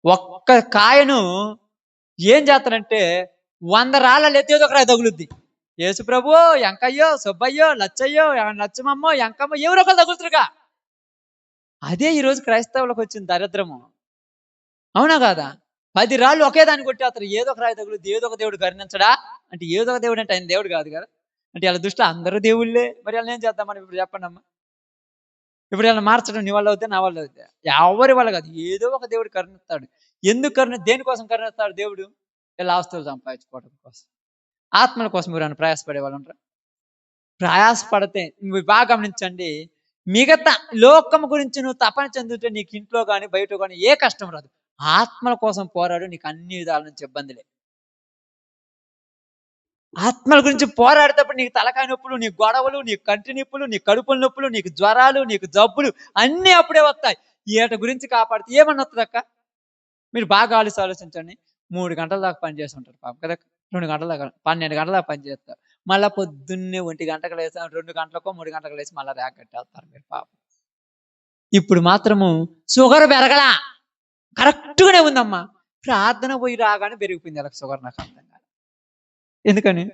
ఒక్క కాయను ఏం చేస్తారంటే 100 రాళ్ళలో ఎత్తేది ఒక రాయి తగులుద్ది. యేసు ప్రభు, ఎంకయ్యో, సుబ్బయ్యో, లచ్చయ్యో, లచ్చమమ్మో, ఎంకమ్మో ఎవరో ఒకరు తగులుతురుగా. అదే ఈరోజు క్రైస్తవులకు వచ్చిన దరిద్రము. అవునా కాదా? 10 రాళ్ళు ఒకే దాన్ని కొట్టేస్తారు. ఏదో ఒక రాయి తగులుద్ది, ఏదో ఒక దేవుడు కరుణించడా అంటే, ఏదో ఒక దేవుడు అంటే ఆయన దేవుడు కాదు కదా. అంటే వాళ్ళ దృష్టిలో అందరూ దేవుళ్ళే. మరి వాళ్ళని ఏం చేద్దాం మనం ఇప్పుడు చెప్పండి అమ్మా. ఇప్పుడు ఏమైనా మార్చడం నీ వల్ల అవుతే, నా వల్ల అవుతే, ఎవరి వల్ల కాదు. ఏదో ఒక దేవుడు కరుణిస్తాడు. ఎందుకు దేనికోసం కరుణిస్తాడు దేవుడు? ఇలా ఆస్తులు సంపాదించుకోవడం కోసం, ఆత్మల కోసం. మీరు ప్రయాసపడే వాళ్ళు ఉంటారు. ప్రయాసపడితే నువ్వు బాగా గమనించండి, మిగతా లోకం గురించి నువ్వు తపన చెందుతుంటే నీకు ఇంట్లో కానీ బయట కానీ ఏ కష్టం రాదు. ఆత్మల కోసం పోరాడు, నీకు అన్ని విధాల నుంచి ఇబ్బందులే. ఆత్మల గురించి పోరాడేటప్పుడు నీకు తలకాయ నొప్పులు, నీ గొడవలు, నీ కంటి నొప్పులు, నీ కడుపుల నొప్పులు, నీకు జ్వరాలు, నీకు జబ్బులు అన్నీ అప్పుడే వస్తాయి. ఈట గురించి కాపాడితే ఏమన్నా వస్తుందక్క? మీరు బాగా ఆలోచించండి. 3 గంటల దాకా పని చేసి ఉంటారు పాపం కదా. 2 గంటల దాకా, 12 గంటల దాకా పని చేస్తారు. మళ్ళీ పొద్దున్నే 1 గంటకు లేసి 2 గంటలకో 3 గంటలకు లేసి మళ్ళీ ర్యాక్ కట్టేస్తారు మీరు పాపం. ఇప్పుడు మాత్రము షుగర్ పెరగలా, కరెక్ట్గానే ఉందమ్మా. ప్రార్థన పోయి రాగానే పెరిగిపోయింది ఇలా షుగర్. నాకు అర్థం కాదు ఎందుకని.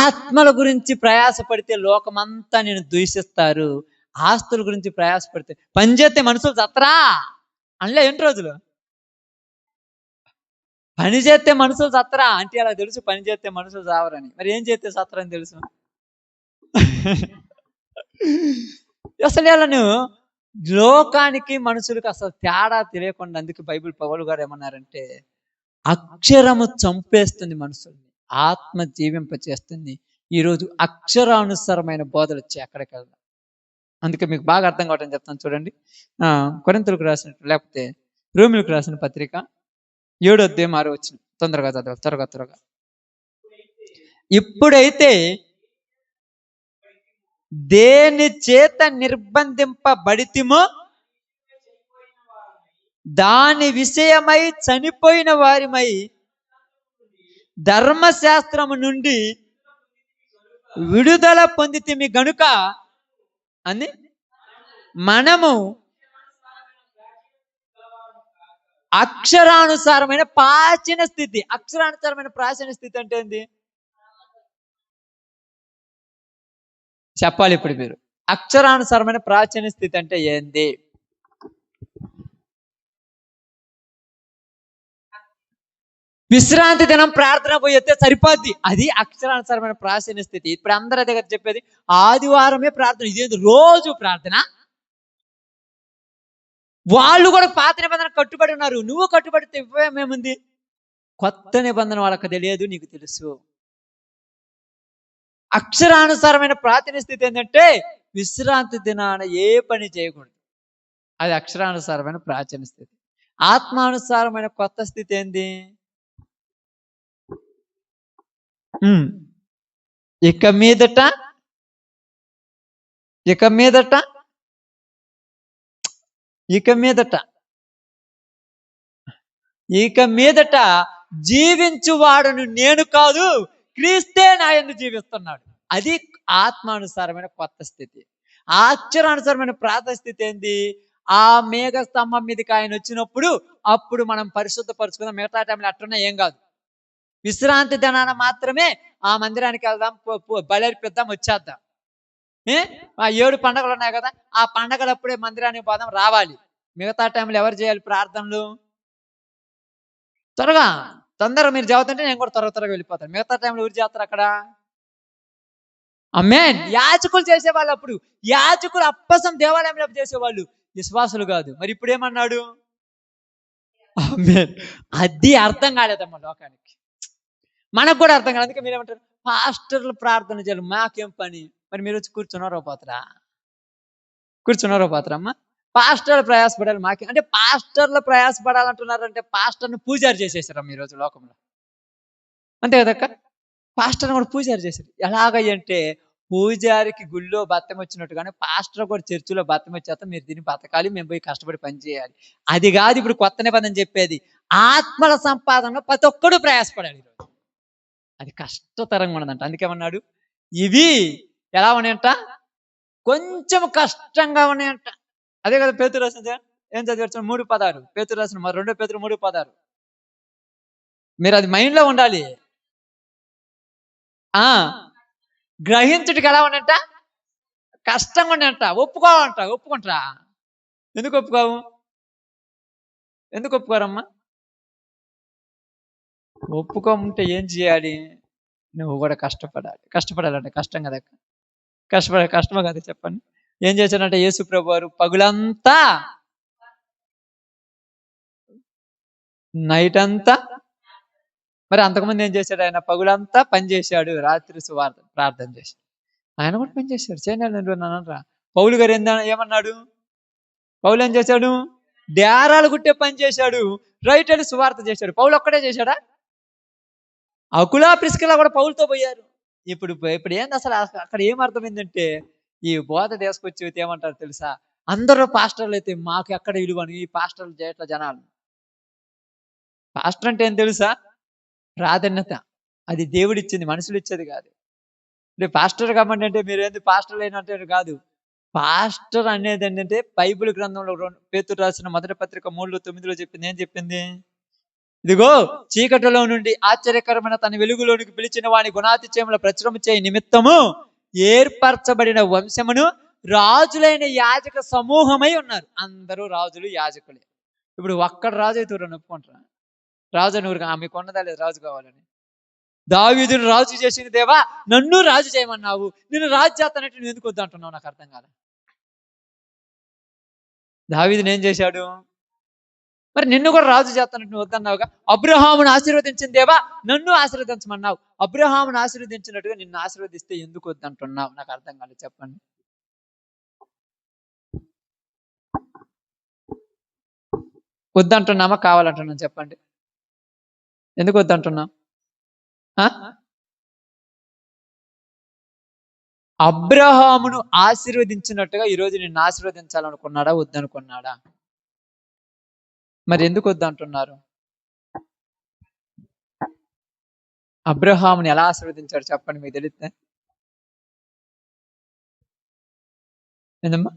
ఆత్మల గురించి ప్రయాసపడితే లోకమంతా నేను ద్వేషిస్తారు. ఆస్తుల గురించి ప్రయాసపడితే పని చేస్తే మనుషులు చత్తరా అనలే ఏంటి రోజులు. పని చేస్తే మనుషులు చత్తరా అంటే అలా తెలుసు, పని చేస్తే మనుషులు చావరని. మరి ఏం చేస్తే చత్తరని తెలుసు. అసలు వాళ్ళను లోకానికి మనుషులకు అసలు తేడా తెలియకుండా, అందుకే బైబిల్ పౌలు గారు ఏమన్నారంటే, అక్షరము చంపేస్తుంది మనుషుల్ని, ఆత్మ జీవింపచేస్తుంది. ఈరోజు అక్షరానుసారమైన బోధలు వచ్చాయి అక్కడికి వెళ్దాం. అందుకే మీకు బాగా అర్థం కావటం చెప్తాను చూడండి. కొరింథీయులకు రాసిన, లేకపోతే రోమీయులకు రాసిన పత్రిక 7వ అధ్యాయం 6వ వచనం. తొందరగా చదవాలి, త్వరగా. ఇప్పుడైతే దేని చేత నిర్బంధింపబడితిమో దాని విషయమై చనిపోయిన వారిమై ధర్మశాస్త్రము నుండి విడుదల పొందితిమి గనుక అని మనము అక్షరానుసారమైన ప్రాచీన స్థితి. అక్షరానుసారమైన ప్రాచీన స్థితి అంటే ఏంది చెప్పాలి ఇప్పుడు మీరు. అక్షరానుసారమైన ప్రాచీన స్థితి అంటే ఏంది? విశ్రాంతి దినం ప్రార్థన పోయితే సరిపోద్ది, అది అక్షరానుసారమైన ప్రాచీన స్థితి. ఇప్పుడు అందరూ అదే కదా చెప్పేది, ఆదివారమే ప్రార్థన, ఇదేంది రోజు ప్రార్థన. వాళ్ళు కూడా పాత నిబంధన కట్టుబడి ఉన్నారు, నువ్వు కట్టుబడితే ఇవ్వేమేముంది? కొత్త నిబంధన వాళ్ళకి తెలియదు, నీకు తెలుసు. అక్షరానుసారమైన ప్రాచీన స్థితి ఏంటంటే విశ్రాంతి దినాన ఏ పని చేయకూడదు, అది అక్షరానుసారమైన ప్రాచీన స్థితి. ఆత్మానుసారమైన కొత్త స్థితి ఏంది? ఇక మీదట జీవించువాడును నేను కాదు, క్రీస్తే నా యందు జీవిస్తున్నాడు. అది ఆత్మానుసారమైన కొత్త స్థితి. అక్షరానుసారమైన ప్రాత స్థితి ఏంది? ఆ మేఘ స్తంభం మీదకి ఆయన వచ్చినప్పుడు అప్పుడు మనం పరిశుద్ధపరుచుకుందాం. మిగతా టైంలో అట్టున్నా ఏం కాదు. విశ్రాంతి దినాన మాత్రమే ఆ మందిరానికి వెళ్దాం, బలర్పిద్దాం, వచ్చేద్దాం. ఆ 7 పండుగలు ఉన్నాయి కదా, ఆ పండగలు అప్పుడే మందిరానికి పోదాం, రావాలి. మిగతా టైంలో ఎవరు చేయాలి ప్రార్థనలు? తొందరగా మీరు చదువుతుంటే నేను కూడా త్వరగా వెళ్ళిపోతాను. మిగతా టైంలో ఎవరు చేస్తారు అక్కడ? ఆమేన్. యాజకులు చేసేవాళ్ళు. అప్పుడు యాజకులు అప్పసం దేవాలయంలో చేసేవాళ్ళు, విశ్వాసులు కాదు. మరి ఇప్పుడు ఏమన్నాడు? ఆమేన్. అది అర్థం కాలేదమ్మా లోకానికి, మనకు కూడా అర్థం కాలేదు. అందుకే మీరేమంటారు, పాస్టర్లు ప్రార్థన చేయాలి, మాకేం పని? మరి మీరు వచ్చి కూర్చున్నారో పోతారా అమ్మా? పాస్టర్లు ప్రయాసపడాలి, మాకే అంటే పాస్టర్లు ప్రయాసపడాలంటున్నారంటే పాస్టర్ని పూజారి చేసేసారు ఈ రోజు లోకంలో, అంతే కదక్క. పాస్టర్ని కూడా పూజారి చేశారు. ఎలాగంటే పూజారికి గుళ్ళో బతం వచ్చినట్టుగానే పాస్టర్ కూడా చర్చిలో బతం వచ్చేస్తా, మీరు దీన్ని బతకాలి, మేము పోయి కష్టపడి పని చేయాలి. అది కాదు ఇప్పుడు కొత్త నిబంధన చెప్పేది. ఆత్మల సంపాదనలో ప్రతి ఒక్కడు ప్రయాసపడాలి. అది కష్టతరంగా ఉన్నదంట. అందుకేమన్నాడు, ఇవి ఎలా ఉన్నాయంట? కొంచెం కష్టంగా ఉన్నాయంట. అదే కదా పేతురు రాసిన, ఏం చదివచ్చు? 3:16 పేతురు రాసిన 2 పేతురు 3:16. మీరు అది మైండ్లో ఉండాలి. గ్రహించుటికి ఎలా ఉన్నంట? కష్టంగా ఉన్నాయంట. ఒప్పుకుంటారా? ఎందుకు ఒప్పుకోరమ్మా? ఒప్పుకోమంటే ఏం చేయాలి? నువ్వు కూడా కష్టపడాలి. కష్టపడాలంటే కష్టం కదా! కష్టమా కదా చెప్పండి? ఏం చేశాడంటే యేసు ప్రభువారు పగులంతా నైట్ అంతా మరి అంతకుముందు ఏం చేశాడు? ఆయన పగులంతా పని చేశాడు, రాత్రి సువార్త ప్రార్థన చేశాడు. ఆయన కూడా పని చేశాడు, చేయనరా? పౌలు గారు ఏమన్నాడు? పౌలు ఏం చేశాడు? డేరాలు గుట్టే పని చేశాడు, రైట్ అని సువార్త చేశాడు. పౌలు ఒక్కడే చేశాడా? అకులా ప్రిస్కిలా కూడా పౌలుతో పోయారు. ఇప్పుడు ఏంది అసలు అక్కడ ఏం అర్థమైందంటే, ఈ బోధ తీసుకొచ్చి ఏమంటారు తెలుసా? అందరూ పాస్టర్లు అయితే మాకు ఎక్కడ విలువని ఈ పాస్టర్లు చేయట్ల జనాలు. పాస్టర్ అంటే ఏం తెలుసా? ప్రాధాన్యత. అది దేవుడిచ్చింది, మనుషులు ఇచ్చేది కాదు. పాస్టర్ కాబట్టి అంటే మీరు ఏంది పాస్టర్లు అయినట్టే కాదు. పాస్టర్ అనేది ఏంటంటే బైబిల్ గ్రంథంలో పేతురు రాసిన మొదటి పత్రిక 3:9 చెప్పింది. ఏం చెప్పింది? ఇదిగో చీకటిలో నుండి ఆశ్చర్యకరమైన తన వెలుగులోనికి పిలిచిన వాని గుణాతిశయముల ప్రచురము చేయ నిమిత్తము ఏర్పరచబడిన వంశమును రాజులైన యాజక సమూహమై ఉన్నారు. అందరూ రాజులు, యాజకులే. ఇప్పుడు ఒక్కడ రాజు అయితే ఒప్పుకుంటారా? రాజు అని ఊరికి మీకు ఉన్నదా లేదు రాజు కావాలని? దావీదును రాజు చేసిన దేవా, నన్ను రాజు చేయమన్నావు, నేను రాజు చేస్తానంటే నువ్వు ఎందుకు వద్దు అంటున్నావు? నాకు అర్థం కాదు. దావీదుని ఏం చేశాడు? మరి నిన్ను కూడా రాజు చేస్తానంటే నువ్వు వద్దన్నావుగా. అబ్రహామును ఆశీర్వదించిన దేవా, నన్ను ఆశీర్వదించమన్నావు. అబ్రహామును ఆశీర్వదించినట్టుగా నిన్ను ఆశీర్వదిస్తే ఎందుకు వద్దంటున్నావు? నాకు అర్థం కాదు, చెప్పండి. వద్దంటున్నామా కావాలంటున్నాం? చెప్పండి, ఎందుకు వద్దంటున్నాం? అబ్రహామును ఆశీర్వదించినట్టుగా ఈరోజు నిన్ను ఆశీర్వదించాలనుకున్నాడా, వద్దనుకున్నాడా? మరి ఎందుకు వద్దంటున్నారు? అబ్రహాముని ఎలా ఆశీర్వదించాడు చెప్పండి, మీకు తెలిస్తే? ఏందమ్మా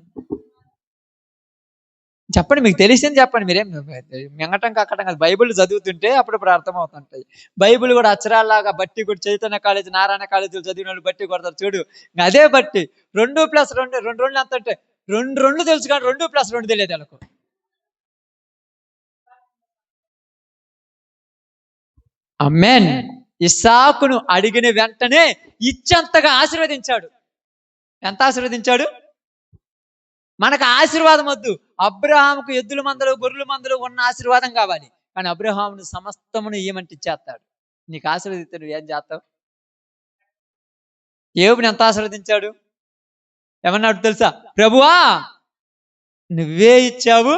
చెప్పండి, మీకు తెలిసింది చెప్పండి. మీరేం మింగటం కక్కటం కాదు. బైబిల్ చదువుతుంటే అప్పుడప్పుడు అర్థమవుతుంటాయి. బైబిల్ కూడా అక్షరాల్లాగా బట్టి కూడా చైతన్య కాలేజీ, నారాయణ కాలేజీలు చదివిన వాళ్ళు బట్టి కొడతారు చూడు, అదే బట్టి 2+2 2 ఎంత అంటే 2 తెలుసు కానీ 2+2 తెలియదు వాళ్ళకు. ఆమేన్. ఇస్సాకును అడిగిన వెంటనే ఇచ్చంతగా ఆశీర్వదించాడు. ఎంత ఆశీర్వదించాడు? మనకు ఆశీర్వాదం వద్దు. అబ్రహాముకు ఎద్దుల మందలు, గొర్రెల మందలు ఉన్న ఆశీర్వాదం కావాలి. కానీ అబ్రహామును సమస్తమును ఏమంటే ఇచ్చేస్తాడు. నీకు ఆశీర్వదిస్తే నువ్వు ఏం చేస్తావు? యోబుని ఎంత ఆశీర్వదించాడు? ఏమన్నాడు తెలుసా? ప్రభువా నువ్వే ఇచ్చావు,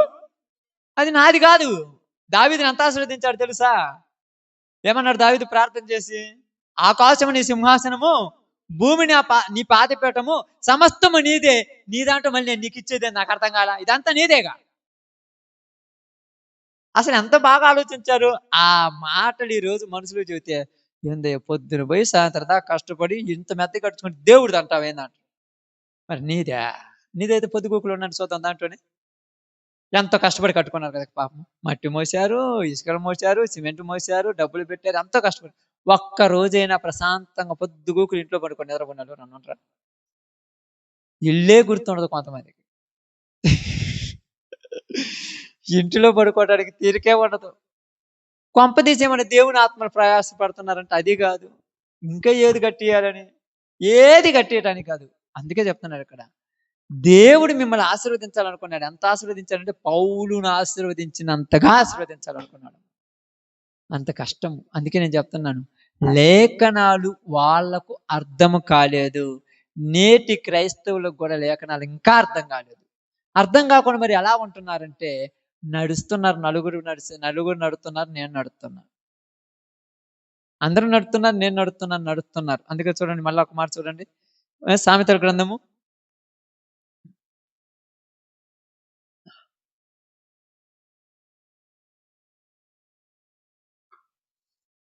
అది నాది కాదు. దావీదుని ఎంత ఆశీర్వదించాడు తెలుసా? ఏమన్నాడు దావీదు ప్రార్థన చేసి? ఆకాశము నీ సింహాసనము, భూమి నీ పాదపీఠము, సమస్తము నీదే, నీ దాంట్లో మళ్ళీ నేను నీకు ఇచ్చేదే. నాకు అర్థం కాల, ఇదంతా నీదేగా. అసలు ఎంత బాగా ఆలోచించారు. ఆ మాటలు ఈ రోజు మనుషులు చెబితే ఏందో పొద్దున పోయి సాయంత్రం దాకా కష్టపడి ఇంత మెత్త కట్టుకుని దేవుడిది అంటావు ఏందంట. మరి నీదైతే పొద్దుగూకులు ఉన్నాడు చూద్దాం. దాంట్లోనే ఎంతో కష్టపడి కట్టుకున్నారు కదా పాపం. మట్టి మోసారు, ఇసుకలు మోసారు, సిమెంట్ మోసారు, డబ్బులు పెట్టారు, ఎంతో కష్టపడి. ఒక్క రోజైనా ప్రశాంతంగా పొద్దుగూకులు ఇంట్లో పడుకొని నిద్రపోయినారు నన్ను అంటారా? ఇల్లే గుర్తుండదు కొంతమందికి. ఇంటిలో పడుకోవడానికి తీరికే ఉండదు. కొంపదీసేమని దేవుని ఆత్మలు ప్రయాసపడుతున్నారంటే అది కాదు, ఇంకా ఏది కట్టియాలని, ఏది కట్టియటానికి కాదు. అందుకే చెప్తున్నాడు ఇక్కడ, దేవుడు మిమ్మల్ని ఆశీర్వదించాలనుకున్నాడు. ఎంత ఆశీర్వదించాలంటే పౌలును ఆశీర్వదించినంతగా ఆశీర్వదించాలనుకున్నాడు. అంత కష్టం. అందుకే నేను చెప్తున్నాను, లేఖనాలు వాళ్లకు అర్థం కాలేదు. నేటి క్రైస్తవులకు కూడా లేఖనాలు ఇంకా అర్థం కాలేదు. అర్థం కాకుండా మరి ఎలా ఉంటున్నారంటే నడుస్తున్నారు. నలుగురు నడుతున్నారు, నేను నడుస్తున్నాను. అందరూ నడుతున్నారు, నేను నడుస్తున్నారు. అందుకే చూడండి, మళ్ళీ ఒక మాట చూడండి, సామెతల గ్రంథము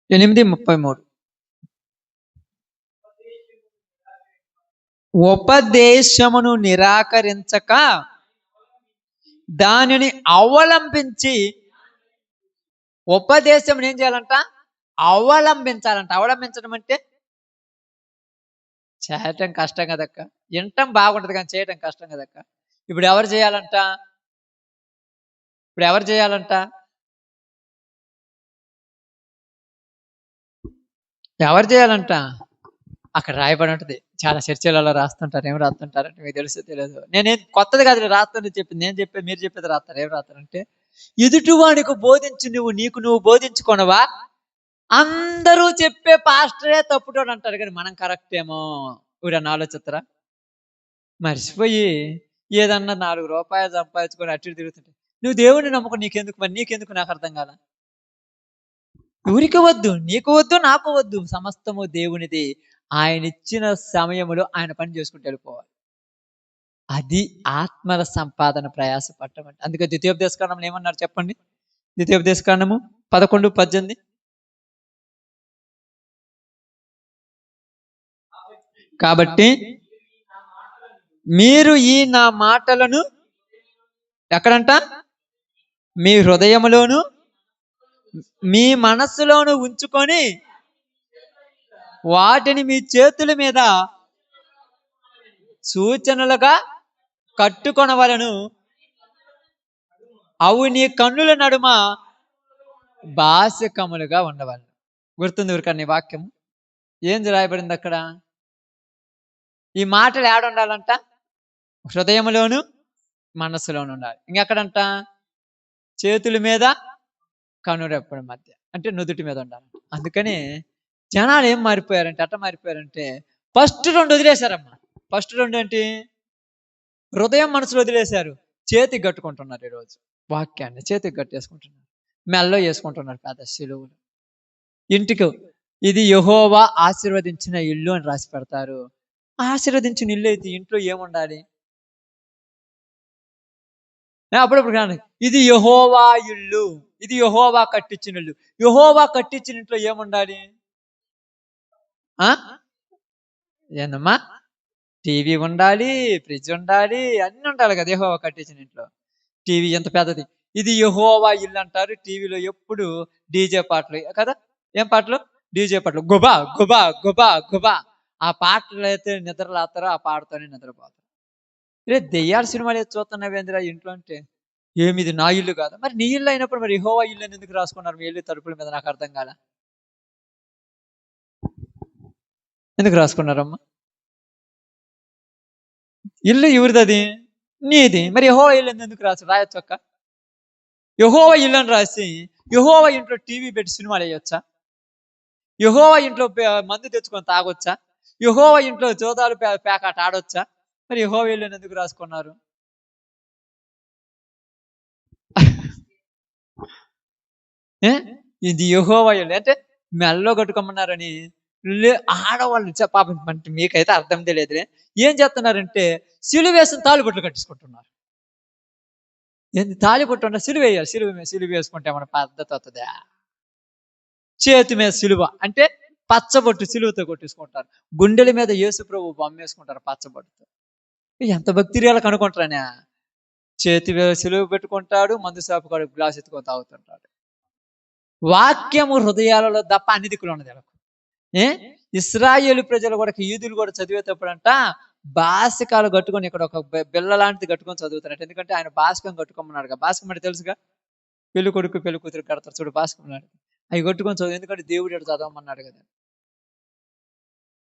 8:33. ఉపదేశమును నిరాకరించక దానిని అవలంబించి. ఉపదేశం ఏం చేయాలంట? అవలంబించాలంట. అవలంబించడం అంటే చేయటం కష్టం కదక్క. వినటం బాగుంటది కానీ చేయటం కష్టం కదక్క. ఇప్పుడు ఎవరు చేయాలంట? ఎవరు చేయాలంట? అక్కడ రాయబడి ఉంటుంది. చాలా చర్చలలో రాస్తుంటారు. ఏం రాస్తుంటారంటే మీకు తెలుసో తెలియదు. నేనేం కొత్తది కాదు రాస్తానని చెప్పింది. నేను చెప్పేది మీరు చెప్పేది రాస్తారు. ఏం రాస్తారంటే, ఎదుటివాడికి బోధించి నువ్వు బోధించుకొనవా? అందరూ చెప్పే పాస్టరే తప్పుటోడు అంటారు కానీ మనం కరెక్ట్ ఏమో ఊరన్న ఆలోచిస్తారా? మర్చిపోయి ఏదన్నా 4 రూపాయలు సంపాదించుకొని అటు ఇటు తిరుగుతుంటే నువ్వు దేవుడిని నమ్ముకో, నీకెందుకు నాకు అర్థం కాల. ఊరికి వద్దు, నీకు వద్దు, నాకు వద్దు, సమస్తము దేవునిది. ఆయన ఇచ్చిన సమయములో ఆయన పని చేసుకుంటూ వెళ్ళిపోవాలి. అది ఆత్మల సంపాదన ప్రయాసపడటం అంటే. అందుకే ద్వితీయోపదేశకాండంలో ఏమన్నారు చెప్పండి? ద్వితీయోపదేశకాండము 11:18. కాబట్టి మీరు ఈ నా మాటలను ఎక్కడంట? మీ హృదయములోను మీ మనస్సులోను ఉంచుకొని వాటిని మీ చేతుల మీద సూచనలుగా కట్టుకొనవలను. అవి నీ కన్నుల నడుమ భాషకములుగా ఉండవలను. గుర్తుంది ఊరికన్నా ఈ వాక్యం? ఏం రాయబడింది అక్కడ? ఈ మాటలు ఏడుండాలంట? హృదయంలోను మనస్సులోను ఉండాలి. ఇంకెక్కడంట? చేతుల మీద కనురెప్పల మధ్య, అంటే నుదుటి మీద ఉండాలంట. అందుకని జనాలు ఏం మారిపోయారంటే, అట్ట మారిపోయారంటే ఫస్ట్ 2 వదిలేశారమ్మా. ఫస్ట్ 2 ఏంటి? హృదయం మనసులో వదిలేశారు. చేతికి కట్టుకుంటున్నారు. ఈరోజు వాక్యాన్ని చేతికి కట్టేసుకుంటున్నారు, మెల్లో వేసుకుంటున్నారు పెద్ద సిలువలు. ఇంటికి ఇది యెహోవా ఆశీర్వదించిన ఇల్లు అని రాసి పెడతారు. ఆశీర్వదించిన ఇల్లు అయితే ఇంట్లో ఏముండాలి? అప్పుడప్పుడు కాదు, ఇది యెహోవా ఇల్లు, ఇది యెహోవా కట్టించిన ఇల్లు. యెహోవా కట్టించిన ఇంట్లో ఏముండాలి? ఏందమ్మా? టీవీ ఉండాలి, ఫ్రిడ్జ్ ఉండాలి, అన్ని ఉండాలి కదా యెహోవా కట్టించిన ఇంట్లో. టీవీ ఎంత పెద్దది. ఇది యెహోవా ఇల్లు అంటారు. టీవీలో ఎప్పుడు డీజే పాటలు కదా. ఏం పాటలు? డీజే పాటలు. గుబా గుబా గుబా గుబా. ఆ పాటలు అయితే నిద్రలేస్తారో ఆ పాటతోనే నిద్రపోతారు. రే దెయ్యాల సినిమాలు ఏది చూస్తున్నావేందిరా ఇంట్లో అంటే, ఏమిది నా ఇల్లు కాదు. మరి నీ ఇల్లు అయినప్పుడు మరి యెహోవా ఇల్లు అని ఎందుకు రాసుకున్నారు మీ ఇల్లు తలుపుల మీద? నాకు అర్థం కాల. ఎందుకు రాసుకున్నారమ్మా? ఇల్లు ఎవరిది? నీది. మరి యెహోవా ఇల్లు ఎందుకు రాయొచ్చు అక్క? యెహోవా ఇల్లు అని రాసి యెహోవా ఇంట్లో టీవీ పెట్టి సినిమాలు వేయొచ్చా? యెహోవా ఇంట్లో మందు తెచ్చుకొని తాగొచ్చా? యెహోవా ఇంట్లో జోదాలు పేకాట ఆడొచ్చా? మరి యెహోవా ఇల్లు అని ఎందుకు రాసుకున్నారు? ఇది యెహోవా ఇల్లు అంటే మెల్లో కట్టుకోమన్నారని ఆడవాళ్ళు పాపం అంటే మీకైతే అర్థం తెలియదులే. ఏం చేస్తున్నారంటే సిలువేసిన తాళిబొట్లు కట్టించుకుంటున్నారు. ఏంది తాళిబొట్టు అంటే సిలువ వేయాలి. సిలువ వేసుకుంటే మన పద్ధతి అవుతుందా? చేతి మీద సిలువ అంటే పచ్చబొట్టు సిలువతో కొట్టించుకుంటారు. గుండెల మీద యేసు ప్రభు బొమ్మ వేసుకుంటారు పచ్చబొట్టుతో. ఎంత భక్తిరీయాలకు అనుకుంటారనే. చేతి మీద సిలువ పెట్టుకుంటాడు, మందు షాపు కాడు గ్లాస్ ఎత్తుకొని తాగుతుంటాడు. వాక్యము హృదయాలలో తప్ప అన్ని దిక్కులు ఉన్నది. ఇశ్రాయేలు ప్రజలు కూడా, యూదులు కూడా చదివేటప్పుడంట బాసికాలు కట్టుకొని ఇక్కడ ఒక బిల్ల లాంటిది కట్టుకొని చదువుతారంట. ఎందుకంటే ఆయన బాసికం కట్టుకోమన్నాడు. బాసికం అంటే తెలుసుగా, పెళ్లి కొడుకు పెళ్లి కూతురు కడతారు చూడు బాసికం లాంటిది. అవి కట్టుకొని చదువు, ఎందుకంటే దేవుడు ఎక్కడ చదవమన్నాడు కదా.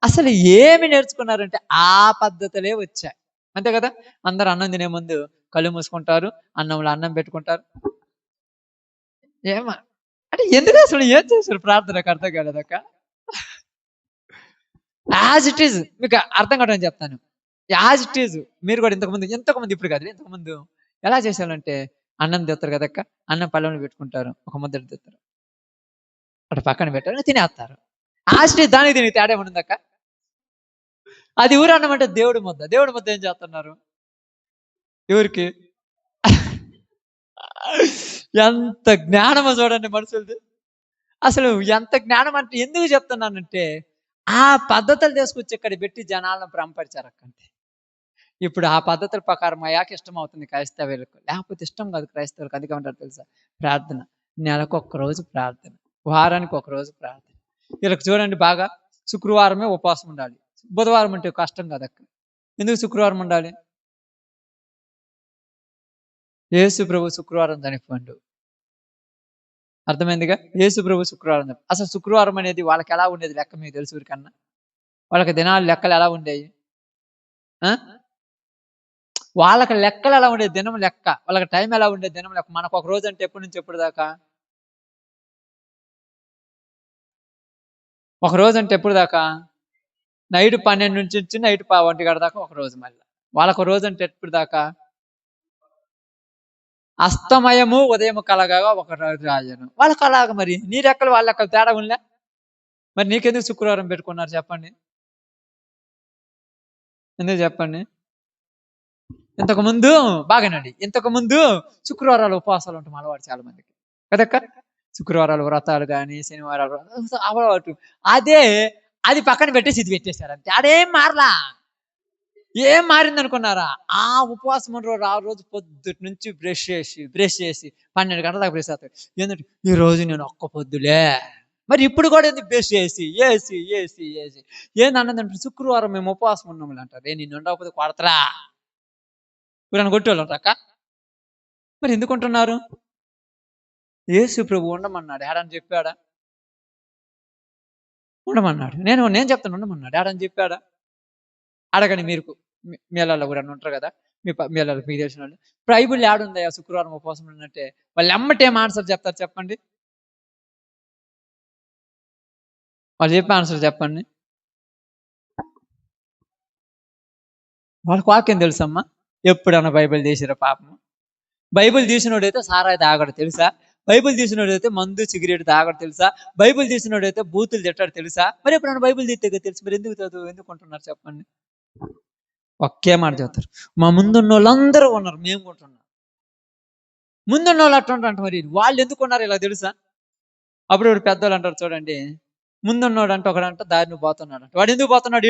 అసలు ఏమి నేర్చుకున్నారంటే ఆ పద్ధతులే వచ్చాయి, అంతే కదా. అందరు అన్నం తినే ముందు కళ్ళు మూసుకుంటారు, అన్నంలో అన్నం పెట్టుకుంటారు. ఏమా అంటే ఎందుకు అసలు ఏం చేశారు ప్రార్థనకు అర్థం కాలేదక్క. యాజ్ ఇట్ ఈజ్ మీకు అర్థం కావడం చెప్తాను. యాజ్ ఇట్ ఈజ్ మీరు కూడా ఇంతకుముందు ఇప్పుడు కాదు, ఇంతకుముందు ఎలా చేశారంటే అన్నం తెస్తారు కదక్క, అన్నం పళ్ళెంలో పెట్టుకుంటారు, ఒక ముద్ద తెస్తారు, అటు పక్కన పెట్టారు, తినేస్తారు. యాజ్ ఇట్ ఈజ్ దానికి దీనికి తేడా ఏమనుందక్క? అది ఊరు అన్నం అంటే దేవుడి ముద్ద ఏం చేస్తున్నారు? ఎవరికి? ఎంత జ్ఞానమో చూడండి మనుషులది. అసలు ఎంత జ్ఞానం అంటే ఎందుకు చెప్తున్నానంటే ఆ పద్ధతులు తీసుకొచ్చి ఇక్కడ పెట్టి జనాలను భ్రమపరిచారు అక్కంతే. ఇప్పుడు ఆ పద్ధతుల ప్రకారం అయ్యాక ఇష్టం అవుతుంది క్రైస్తవులకు, లేకపోతే ఇష్టం కాదు క్రైస్తవులకు. అందుకే ఉంటారు తెలుసా, ప్రార్థన నెలకు 1 రోజు ప్రార్థన, వారానికి 1 రోజు ప్రార్థన. వీళ్ళకి చూడండి బాగా శుక్రవారమే ఉపవాసం ఉండాలి. బుధవారం అంటే కష్టం కదక్క. ఎందుకు శుక్రవారం ఉండాలి? యేసు ప్రభు శుక్రవారం చనిపోయిండు. అర్థమైందిగా? యేసు ప్రభు శుక్రవారం అసలు శుక్రవారం అనేది వాళ్ళకి ఎలా ఉండేది లెక్క మీకు తెలుసు ఊరికన్నా? వాళ్ళకి దినాలు లెక్కలు ఎలా ఉండేవి? వాళ్ళకి లెక్కలు ఎలా ఉండేది? దినం లెక్క. వాళ్ళకి టైం ఎలా ఉండేది? దినం లెక్క. మనకు ఒక రోజు అంటే ఎప్పటి నుంచి ఎప్పుడు దాకా? ఒక రోజు అంటే ఎప్పుడు దాకా? నైట్ 12 నుంచి నైట్ 1 దాకా ఒక రోజు మళ్ళీ. వాళ్ళకు రోజు అంటే ఎప్పుడు దాకా? అస్తమయము ఉదయం కలగా ఒక రోజు రాజను. వాళ్ళకి అలాగ మరి. నీ లెక్కలు వాళ్ళ లెక్కలు తేడా ఉందా? మరి నీకెందుకు శుక్రవారం పెట్టుకున్నారు చెప్పండి? ఎందుకు చెప్పండి? ఇంతకు ముందు బాగానండి. ఇంతకు ముందు శుక్రవారాలు ఉపవాసాలు ఉంటాం అలవాటు చాలా మందికి. కదక్క? శుక్రవారాలు వ్రతాలు గాని, శనివారాలు అలవాటు. అది పక్కన పెట్టేసి ఇది పెట్టేశారు అంతే. అదేం మారలా. ఏం మారిందనుకున్నారా? ఆ ఉపవాసం ఆ రోజు పొద్దుటి నుంచి బ్రష్ చేసి 12 గంటల దాకా బ్రష్ చేస్తారు. ఏంటంటే ఈ రోజు నేను ఒక్క పొద్దులే. మరి ఇప్పుడు కూడా ఎందుకు బ్రష్ చేసి ఏందన్నదంటే శుక్రవారం మేము ఉపవాసం ఉన్నాములే అంటారు. నిన్ను ఉండకపోతే కొడతరా? ఇప్పుడు కొట్టేవాళ్ళు ఉంటారక్క. మరి ఎందుకు ఉంటున్నారు? యేసు ప్రభు ఉండమన్నాడు. ఏడని చెప్పాడా? ఉండమన్నాడు. నేను చెప్తాను ఉండమన్నాడు. ఏడని చెప్పాడా? అడగండి మీరు మేళాల్లో కూడా ఉంటారు కదా, మేళాలు మీకు తెలిసిన వాళ్ళు. బైబుల్ ఏడుందయ్యా శుక్రవారం ఉపవాసం ఉన్నట్టే? వాళ్ళు ఎమ్మటేం ఆన్సర్ చెప్తారు చెప్పండి? వాళ్ళు చెప్పే ఆన్సర్ చెప్పండి. వాళ్ళకి వాక్యం తెలుసమ్మా? ఎప్పుడన్నా బైబిల్ తీసిరా పాపం? బైబిల్ తీసినోడైతే సారాయి తాగడు తెలుసా? బైబిల్ తీసినోడైతే మందు సిగరెట్ తాగడు తెలుసా? బైబిల్ తీసినోడైతే బూతులు తిట్టాడు తెలుసా? మరి ఎప్పుడన్నా బైబిల్ తీస్తే తెలుసు. మరి ఎందుకు ఉంటున్నారు చెప్పండి? ఒకే మాట చెప్తారు. మా ముందున్న వాళ్ళందరూ ఉన్నారు, మేము కొంటున్నాం. ముందున్న వాళ్ళు అట్లా ఉంటారు. మరి వాళ్ళు ఎందుకు ఉన్నారు ఇలా తెలుసా? అప్పుడు పెద్దవాళ్ళు అంటారు చూడండి, ముందున్నోడు అంటే ఒకడంట దారిని పోతున్నాడు అంట. వాడు ఎందుకు పోతున్నాడు?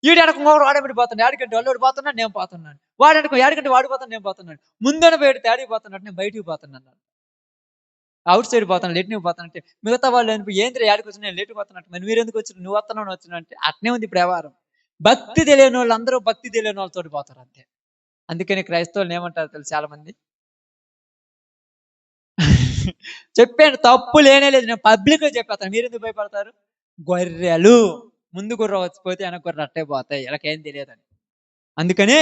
ఈడు ఎడకంటే వాడేమిటి పోతున్నాడు? ఏడికంటే వాళ్ళు పోతున్నాడు, నేను పోతున్నాను. వాడు అనుకో ఏడికంటే వాడు పోతాను, నేను పోతున్నాను. ముందున్న పోయి తేడికి పోతున్నాడు, నేను బయటికి పోతున్నాను. అవుట్ సైడ్ పోతాను, లెట్నికి పోతానంటే మిగతా వాళ్ళు ఏంద్ర ఏడికి వచ్చి నేను లేటుకు పోతున్నట్టు. మరి మీరు ఎందుకు వచ్చి నువ్వు వస్తున్నావు వచ్చిన అంటే అట్నే ఉంది ఇప్పుడు వ్యవహారం. భక్తి తెలియని వాళ్ళు అందరూ భక్తి తెలియని వాళ్ళతో పోతారు అంతే. అందుకని క్రైస్తవులు ఏమంటారు తెలుసు చాలా మంది? చెప్పాను, తప్పు లేనే లేదు. నేను పబ్లిక్ లో చెప్పేస్తాను, మీరు ఎందుకు భయపడతారు? గొర్రెలు ముందు గుర్ర వచ్చిపోతే వెనక గుర్ర అట్టే పోతాయి, వీళ్ళకేం తెలియదని. అందుకని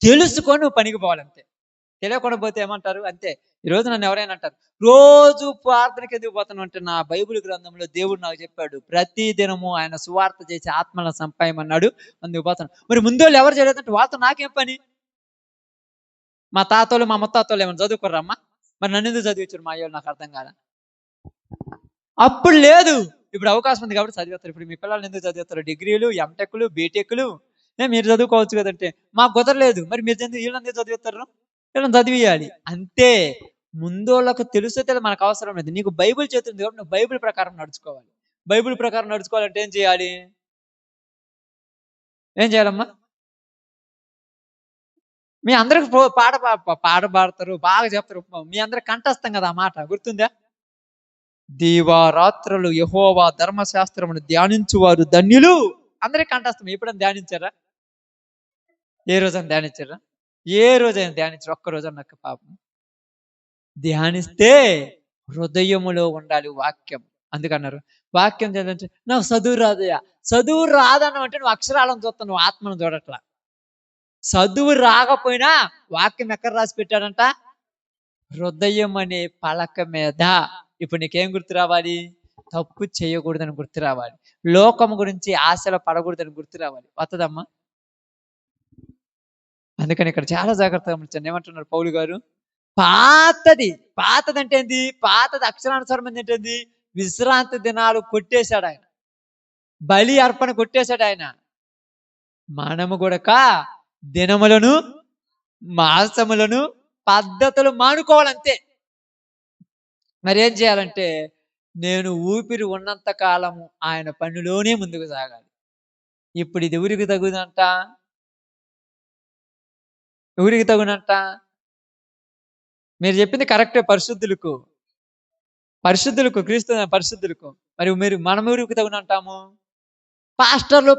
తెలుసుకొని నువ్వు పనికి పోవాలంతే. తెలియకుండా పోతే ఏమంటారు అంతే. ఈ రోజు నన్ను ఎవరైనా అంటారు, రోజు ప్రార్థనకి ఎందుకు పోతాను అంటే, నా బైబిల్ గ్రంథంలో దేవుడు నాకు చెప్పాడు, ప్రతి దినము ఆయన సువార్త చేసి ఆత్మలను సంపాయమన్నాడు, అందుకు పోతాను. మరి ముందోళ్ళు ఎవరు చేయలేదంటే వాళ్ళతో నాకేం పని? మా తాతోళ్ళు మా ముత్తాతోళ్ళు ఏమైనా చదువుకోరమ్మా? మరి నన్ను ఎందుకు చదివించారు మా అయ్యోళ్ళు? నాకు అర్థం కాదా. అప్పుడు లేదు, ఇప్పుడు అవకాశం ఉంది కాబట్టి చదివేస్తారు. ఇప్పుడు మీ పిల్లల్ని ఎందుకు చదివేస్తారు? డిగ్రీలు, ఎంటెక్లు, బీటెక్లు మీరు చదువుకోవచ్చు కదంటే. మాకు కుదరలేదు, మరి మీరు వీళ్ళందరూ చదివేస్తారు, వీళ్ళని చదివేయాలి అంతే. ముందోళ్ళకు తెలిస్తే మనకు అవసరం లేదు. నీకు బైబిల్ చేతుంది కాబట్టి నువ్వు బైబిల్ ప్రకారం నడుచుకోవాలి. బైబిల్ ప్రకారం నడుచుకోవాలంటే ఏం చేయాలి? ఏం చేయాలమ్మా? మీ అందరికి పాట పాడతారు, బాగా చెప్తారు. మీ అందరికి కంఠస్థం కదా ఆ మాట, గుర్తుందా? దీవారాత్రులు యెహోవా ధర్మశాస్త్రమును ధ్యానించువారు ధన్యులు. అందరికి కంఠస్థం. ఎప్పుడైనా ధ్యానించారా? ఏ రోజైనా ధ్యానించారా? ఏ రోజైనా ధ్యానించారు? ఒక్క రోజన్నా పాపం. ధ్యానిస్తే హృదయములో ఉండాలి వాక్యం. అందుకన్నారు వాక్యం చదివించి నాకు చదువు రాదయ్యా. చదువు రాదను అంటే నువ్వు అక్షరాలను చూస్తావు, నువ్వు ఆత్మను చూడట్లా. చదువు రాకపోయినా వాక్యం ఎక్కడ రాసి పెట్టాడంట? హృదయం అనే పలక మీద. ఇప్పుడు నీకేం గుర్తు రావాలి? తప్పు చేయకూడదని గుర్తు రావాలి. లోకం గురించి ఆశలు పడకూడదని గుర్తు రావాలి. వస్తుందమ్మా? అందుకని ఇక్కడ చాలా జాగ్రత్తగా ఏమంటున్నారు పౌలు గారు? పాతది అంటే ఏంది? పాతది అక్షరానుసారం ఏంటండి? విశ్రాంతి దినాలు కొట్టేశాడు ఆయన, బలి అర్పణ కొట్టేశాడు ఆయన. మనము కూడా దినములను, మాసములను, పద్ధతులు మానుకోవాలంతే. మరి ఏం చేయాలంటే, నేను ఊపిరి ఉన్నంత కాలము ఆయన పనిలోనే ముందుకు సాగాలి. ఇప్పుడు ఇది ఊరికి తగునంట? ఊరికి తగునంట? మీరు చెప్పింది కరెక్టే. పరిశుద్ధులకు క్రీస్తు పరిశుద్ధులకు. మరి మనం ఊరికి తగునంటాము? పాస్టర్లు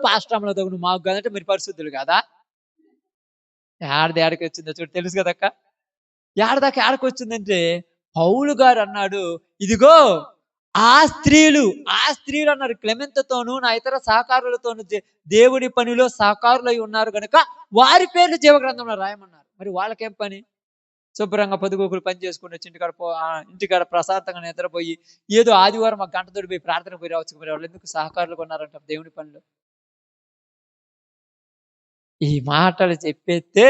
తగును మాకు కదంటే మీరు పరిశుద్ధులు కాదా? ఏడకి వచ్చిందో చూడు, తెలుసు కదక్క. ఏడదాకా ఏడకి వచ్చిందంటే పౌలు గారు అన్నాడు, ఇదిగో ఆ స్త్రీలు అన్నారు, క్లెమెంతతోనూ నా ఇతర సహకారులతోనూ దేవుని పనిలో సహకారులై ఉన్నారు కనుక వారి పేర్లు జీవగ్రంథంలో రాయమన్నారు. మరి వాళ్ళకేం పని? శుభ్రంగా పొదుగుకులు పని చేసుకుని వచ్చి ఇంటికాడ ప్రశాంతంగా నిద్రపోయి ఏదో ఆదివారం ఒక గంట దొడిపోయి ప్రార్థన పోయి రావచ్చు. మరి వాళ్ళు ఎందుకు సహకారులు ఉన్నారంట దేవుని పనిలో? ఈ మాటలు చెప్పేస్తే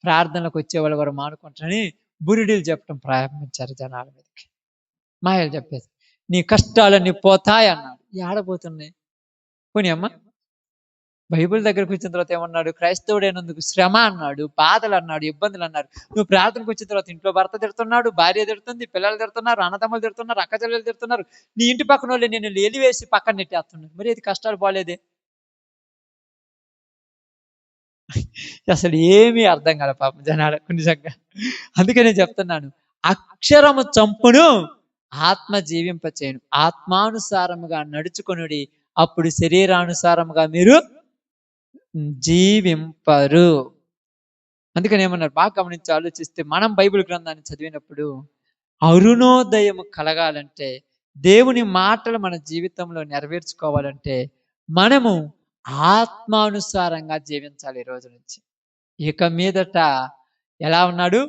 ప్రార్థనలకు వచ్చేవాళ్ళు వారు మానుకుంటారని బురిడీలు చెప్పడం ప్రారంభించారు జనాల మీదకి. మాయలు చెప్పేసి నీ కష్టాలన్నీ పోతాయి అన్నాడు. ఏడబోతున్నాయి? పోనీ అమ్మ, బైబిల్ దగ్గరకు వచ్చిన తర్వాత ఏమన్నాడు? క్రైస్తవుడైనందుకు శ్రమ అన్నాడు, బాధలు అన్నాడు, ఇబ్బందులు అన్నాడు. నువ్వు ప్రార్థనకు వచ్చిన తర్వాత ఇంట్లో భర్త తిడుతున్నాడు, భార్య తిడుతుంది, పిల్లలు తిడుతున్నారు, అన్నదమ్ములు తిడుతున్నారు, అక్కచెల్లెలు తిడుతున్నారు, నీ ఇంటి పక్కన వాళ్ళు నేను ఎలివేసి పక్కన నెట్టేస్తున్నారు. మరి ఇది కష్టాలు పోలేదే? అసలు ఏమీ అర్థం కాదు పాపం జనాలకు నిజంగా. అందుకే నేను చెప్తున్నాను, అక్షరము చంపును, ఆత్మ జీవింపచేయును. ఆత్మానుసారముగా నడుచుకొనుడి, అప్పుడు శరీరానుసారముగా మీరు జీవింపరు. అందుకని ఏమన్నారు? బాగా గమనించి ఆలోచిస్తే, మనం బైబిల్ గ్రంథాన్ని చదివినప్పుడు అరుణోదయం కలగాలంటే, దేవుని మాటలు మన జీవితంలో నెరవేర్చుకోవాలంటే మనము ఆత్మానుసారంగా జీవించాలి. ఈ రోజు నుంచి ఇక మీదట ఎలా ఉన్నాడు?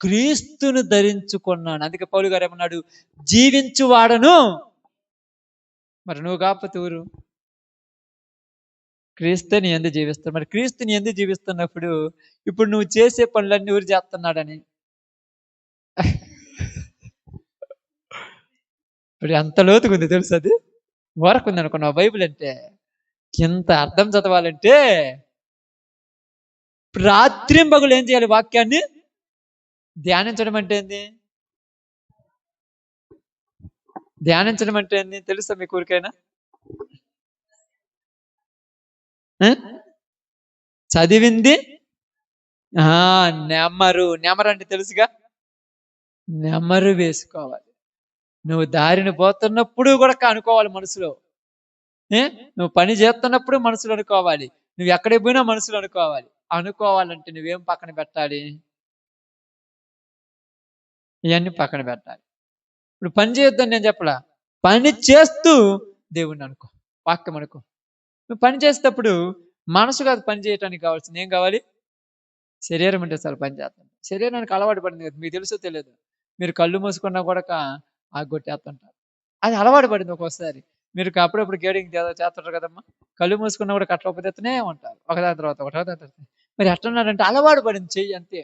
క్రీస్తును ధరించుకున్నాను. అందుకే పౌలు గారు ఏమన్నాడు? జీవించువాడను. మరి నువ్వు కాకపోతే ఊరు క్రీస్తుని ఎందుకు జీవిస్తావు? మరి క్రీస్తుని ఎందుకు జీవిస్తున్నప్పుడు ఇప్పుడు నువ్వు చేసే పనులన్నీ ఊరు చేస్తున్నాడని. ఇప్పుడు ఎంత లోతుకుంది తెలుసు? అది వరకు ఉంది అనుకున్నావు. బైబిల్ అంటే ఎంత అర్థం చదవాలంటే రాత్రింబగలు ఏం చేయాలి? వాక్యాన్ని ధ్యానించడం అంటే ఏంది? ధ్యానించడం అంటే ఏంది తెలుసా మీకు ఊరికైనా? చదివింది నెమరు అంటే తెలుసుగా, నెమరు వేసుకోవాలి. నువ్వు దారిని పోతున్నప్పుడు కూడా అనుకోవాలి మనసులో. నువ్వు పని చేస్తున్నప్పుడు మనసులో అనుకోవాలి. నువ్వు ఎక్కడికి పోయినా మనసులో అనుకోవాలి. అనుకోవాలంటే నువ్వేం పక్కన పెట్టాలి? ఇవన్నీ పక్కన పెట్టాలి. ఇప్పుడు పని చేయొద్దని నేను చెప్పలా, పని చేస్తూ దేవుణ్ణి అనుకో, వాక్యం అనుకో. నువ్వు పని చేసేటప్పుడు మనసు కాదు పని చేయటానికి కావాల్సింది. ఏం కావాలి? శరీరం అంటే చాలా పని చేస్తాను. శరీరానికి అలవాటు పడింది కదా, మీకు తెలుసో తెలియదు. మీరు కళ్ళు మూసుకున్నా కూడా ఆగొట్టేస్తుంటారు. అది అలవాటు పడింది. ఒక్కోసారి మీరు అప్పుడప్పుడు గేడింగ్ చేస్తుంటారు కదమ్మా, కళ్ళు మూసుకున్నా కూడా కట్టకపోతేనే ఉంటారు, ఒకదాని తర్వాత ఒకటి. మరి ఎట్టున్నారంటే అలవాటు పడింది చెయ్యి, అంతే.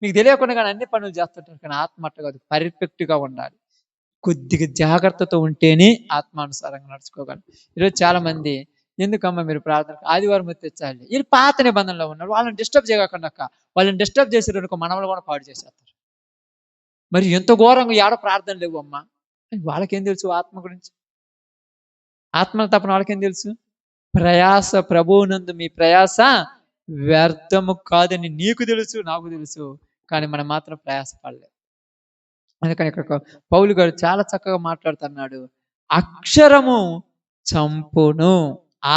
మీకు తెలియకుండా కానీ అన్ని పనులు చేస్తుంటారు. కానీ ఆత్మ అట్ట కాదు, పర్ఫెక్ట్గా ఉండాలి. కొద్దిగా జాగ్రత్తతో ఉంటేనే ఆత్మానుసారంగా నడుచుకోగలరు. ఈరోజు చాలా మంది, ఎందుకమ్మా మీరు ప్రార్థన ఆదివారం తెచ్చాలి, వీళ్ళు పాత నిబంధనలో ఉన్నారు, వాళ్ళని డిస్టర్బ్ చేయకుండా, వాళ్ళని డిస్టర్బ్ చేసేటప్పుడు మనవలు కూడా పాడు చేసేస్తారు. మరి ఎంత ఘోరంగా ఏడ ప్రార్థన లేవు అమ్మా, వాళ్ళకేం తెలుసు ఆత్మ గురించి? ఆత్మ తప్పన వాళ్ళకేం తెలుసు? ప్రయాస ప్రభువునందు మీ ప్రయాస వ్యర్థము కాదని నీకు తెలుసు, నాకు తెలుసు. కానీ మనం మాత్రం ప్రయాస పడలేదు. అందుకని ఇక్కడ పౌలు గారు చాలా చక్కగా మాట్లాడుతున్నాడు. అక్షరము చంపును,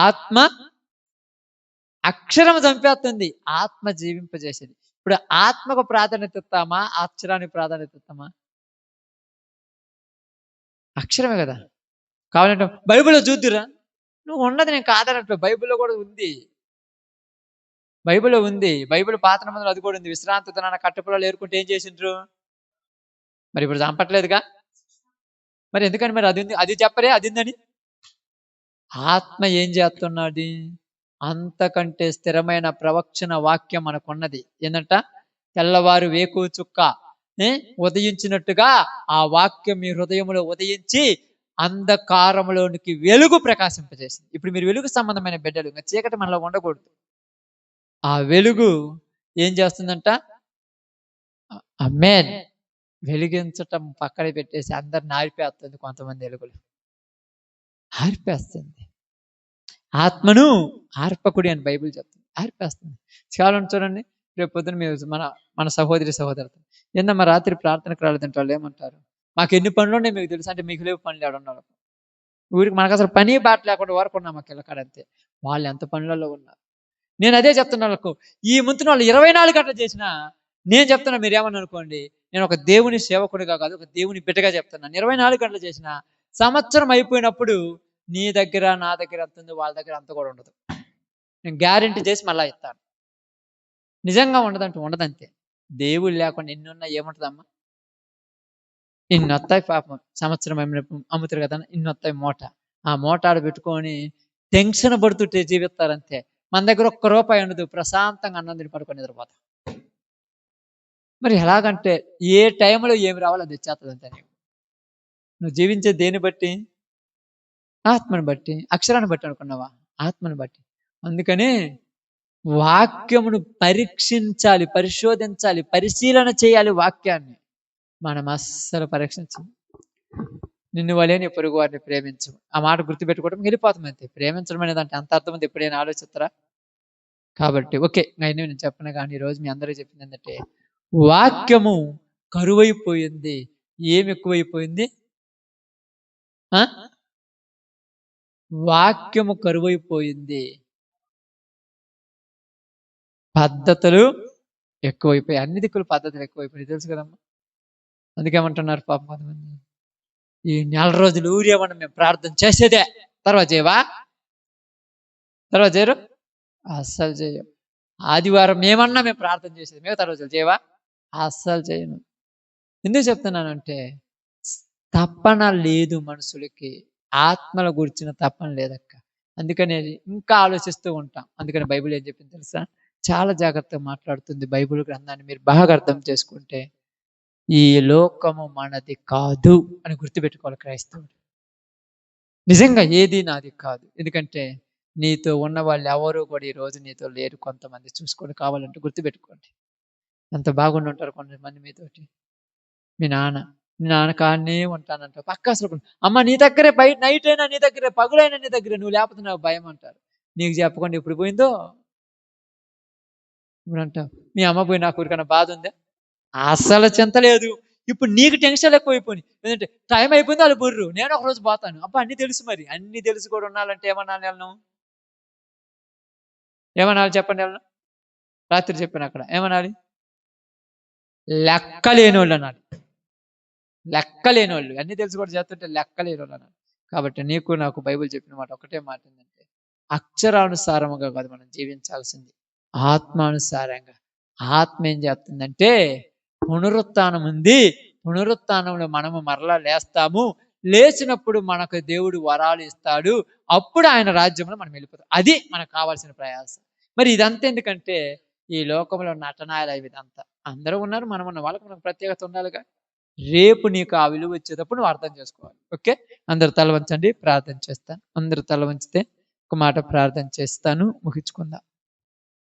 ఆత్మ అక్షరము చంపేస్తుంది, ఆత్మ జీవింపజేసేది. ఇప్పుడు ఆత్మకు ప్రాధాన్యత ఇస్తామా, అక్షరానికి ప్రాధాన్యత ఇస్తామా? అక్షరమే కదా. కావాలంటే బైబిల్లో చూద్దురా, నువ్వు ఉన్నది నేను కాదనట్లు, బైబిల్లో కూడా ఉంది. బైబిల్లో ఉంది. బైబిల్ పాత నిబంధనలు అది కూడా ఉంది. విశ్రాంతి దినాన కట్టెపుల్లలు ఏరుకుంటే ఏం చేసిండ్రు? మరి ఇప్పుడు చంపట్లేదుగా. మరి ఎందుకని మరి అది ఉంది, అది చెప్పరే అది ఉందని? ఆత్మ ఏం చేస్తున్నది? అంతకంటే స్థిరమైన ప్రవచన వాక్యం మనకున్నది. ఏంటంట? తెల్లవారు వేకు చుక్క ఉదయించినట్టుగా ఆ వాక్యం మీ హృదయంలో ఉదయించి అంధకారంలోనికి వెలుగు ప్రకాశింపజేసింది. ఇప్పుడు మీరు వెలుగు సంబంధమైన బిడ్డలు, ఇంకా చీకటి మనలో ఉండకూడదు. ఆ వెలుగు ఏం చేస్తుందంట? ఆమేన్. వెలిగించటం పక్కన పెట్టేసి అందరిని ఆరిపేస్తుంది. కొంతమంది వెలుగులు ఆరిపేస్తుంది. ఆత్మను ఆర్పకుడి అని బైబిల్ చెప్తుంది, ఆరిపేస్తుంది. చాలా చూడండి, రేపు పొద్దున మీరు మన సహోదరి సహోదరులు ఏందమ్మా రాత్రి ప్రార్థనకు రాలేదంటే వాళ్ళు ఏమంటారు? మాకు ఎన్ని పనులు ఉన్నాయి మీకు తెలుసు అంటే, మీకు లేవు పనులు ఏడున్నారు? ఊరికి మనకు అసలు పని బాట లేకుండా వరకున్నాం మాకు కిలకాడంతే. వాళ్ళు ఎంత పనులలో ఉన్నారు. నేను అదే చెప్తున్నా వాళ్ళకు, ఈ ముందు వాళ్ళు 24 గంటలు చేసినా నేను చెప్తున్నా, మీరు ఏమని అనుకోండి, నేను ఒక దేవుని సేవకుడిగా కాదు, ఒక దేవుని బిడ్డగా చెప్తున్నాను. 24 గంటలు చేసిన సంవత్సరం అయిపోయినప్పుడు నీ దగ్గర నా దగ్గర ఎంత ఉందో వాళ్ళ దగ్గర అంత కూడా ఉండదు. నేను గ్యారెంటీ చేసి మళ్ళా ఇస్తాను. నిజంగా ఉండదంటే ఉండదంతే. దేవుడు లేకుండా ఎన్నున్నా ఏముంటుందమ్మా? ఇన్నొత్తాయి పాపం. సంవత్సరం అమ్ముతారు కదా, ఇన్నొత్తాయి మూట. ఆ మూట ఆడ పెట్టుకొని టెన్షన్ పడుతుంటే జీవిస్తారంతే. మన దగ్గర ఒక్క రూపాయి ఉండదు, ప్రశాంతంగా అన్నం తిని పడుకొని నిద్రపోతాం. మరి ఎలాగంటే ఏ టైంలో ఏమి రావాలో అది తెచ్చేస్తుంది అంతే. నువ్వు జీవించే దేన్ని బట్టి? ఆత్మని బట్టి. అక్షరాన్ని బట్టి అనుకున్నావా? ఆత్మని బట్టి. అందుకని వాక్యమును పరీక్షించాలి, పరిశోధించాలి, పరిశీలన చేయాలి. వాక్యాన్ని మనం అస్సలు పరీక్షించం. నిన్ను వలే నీ పొరుగు వారిని ప్రేమించు. ఆ మాట గుర్తుపెట్టుకోవడం వెళ్ళిపోతాం అంతే. ప్రేమించడం అనేది అంటే అంత అర్థం ఉంది, ఎప్పుడైనా ఆలోచిస్తారా? కాబట్టి ఓకే, నేను చెప్పను కానీ ఈరోజు మీ అందరికీ చెప్పింది ఏంటంటే వాక్యము కరువైపోయింది. ఏమి ఎక్కువైపోయింది? వాక్యము కరువైపోయింది, పద్ధతులు ఎక్కువైపోయాయి. అన్ని దిక్కులు పద్ధతులు ఎక్కువైపోయాయి, తెలుసు కదమ్మా. అందుకేమంటున్నారు పాపం కొంతమంది, ఈ 4 రోజులు ఊరేమన్నా మేము ప్రార్థన చేసేదే, తర్వాత చేయవా? తర్వాత చేయరు, అస్సలు చేయం. ఆదివారం మేమన్నా మేము ప్రార్థన చేసేది, మిగతా రోజులు చేయవా? అస్సలు చేయను. ఎందుకు చెప్తున్నానంటే తప్పన లేదు మనుషులకి, ఆత్మల గురించిన తప్పన లేదక్క. అందుకని ఇంకా ఆలోచిస్తూ ఉంటాం. అందుకని బైబిల్ ఏం చెప్పింది తెలుసా? చాలా జాగ్రత్తగా మాట్లాడుతుంది బైబిల్ గ్రంథాన్ని. మీరు బాగా అర్థం చేసుకుంటే ఈ లోకము మనది కాదు అని గుర్తుపెట్టుకోవాలి క్రైస్తవుడు. నిజంగా ఏది నాది కాదు. ఎందుకంటే నీతో ఉన్న వాళ్ళు ఎవరు కూడా ఈ రోజు నీతో లేరు. కొంతమంది చూసుకొని కావాలంటే గుర్తుపెట్టుకోండి. ఎంత బాగుండి ఉంటారు కొంతమంది మీతోటి. మీ నాన్న కాడనే ఉంటానంట, పక్క అసలు అమ్మ నీ దగ్గరే, బయట నైట్ అయినా నీ దగ్గరే, పగులైనా నీ దగ్గరే, నువ్వు లేకపోతే నాకు భయం అంటారు. నీకు చెప్పకుండా ఇప్పుడు పోయిందో ఇప్పుడు అంటావు. మీ అమ్మ పోయి నాకు ఊరికన్నా బాధ ఉందా? అస్సలు చింత లేదు. ఇప్పుడు నీకు టెన్షన్ ఎక్కువైపోయి, ఎందుకంటే టైం అయిపోయింది వాళ్ళు బుర్రు, నేను ఒక రోజు పోతాను. అబ్బా అన్ని తెలుసు, మరి అన్ని తెలుసు కూడా ఉండాలంటే ఏమన్నాను వెళ్ళను? ఏమనాలి చెప్పండి? వెళ్ళను రాత్రి చెప్పాను అక్కడ ఏమనాలి? లెక్కలేని వాళ్ళు అనాలి. లెక్కలేని వాళ్ళు అన్ని తెలిసి కూడా చేస్తుంటే లెక్కలేని వాళ్ళు అనాలి. కాబట్టి నీకు నాకు బైబిల్ చెప్పిన మాట ఒకటే మాట ఏంటంటే అక్షరానుసారముగా కాదు మనం జీవించాల్సింది, ఆత్మానుసారంగా. ఆత్మ ఏం చేస్తుందంటే పునరుత్థానం ఉంది, పునరుత్థానంలో మనము మరలా లేస్తాము. లేచినప్పుడు మనకు దేవుడు వరాలు ఇస్తాడు, అప్పుడు ఆయన రాజ్యంలో మనం వెళ్ళిపోతాం. అది మనకు కావాల్సిన ప్రయాసం. మరి ఇదంతా ఎందుకంటే ఈ లోకంలో నటనాయాలు ఇదంతా అందరూ ఉన్నారు, మనం ఉన్న వాళ్ళకి మనకు ప్రత్యేకత ఉండాలిగా. రేపు నీకు ఆ విలువ వచ్చేటప్పుడు నువ్వు అర్థం చేసుకోవాలి. ఓకే, అందరు తల వంచండి, ప్రార్థన చేస్తాను. అందరు తల వంచితే ఒక మాట ప్రార్థన చేస్తాను, ముగించుకుందాం.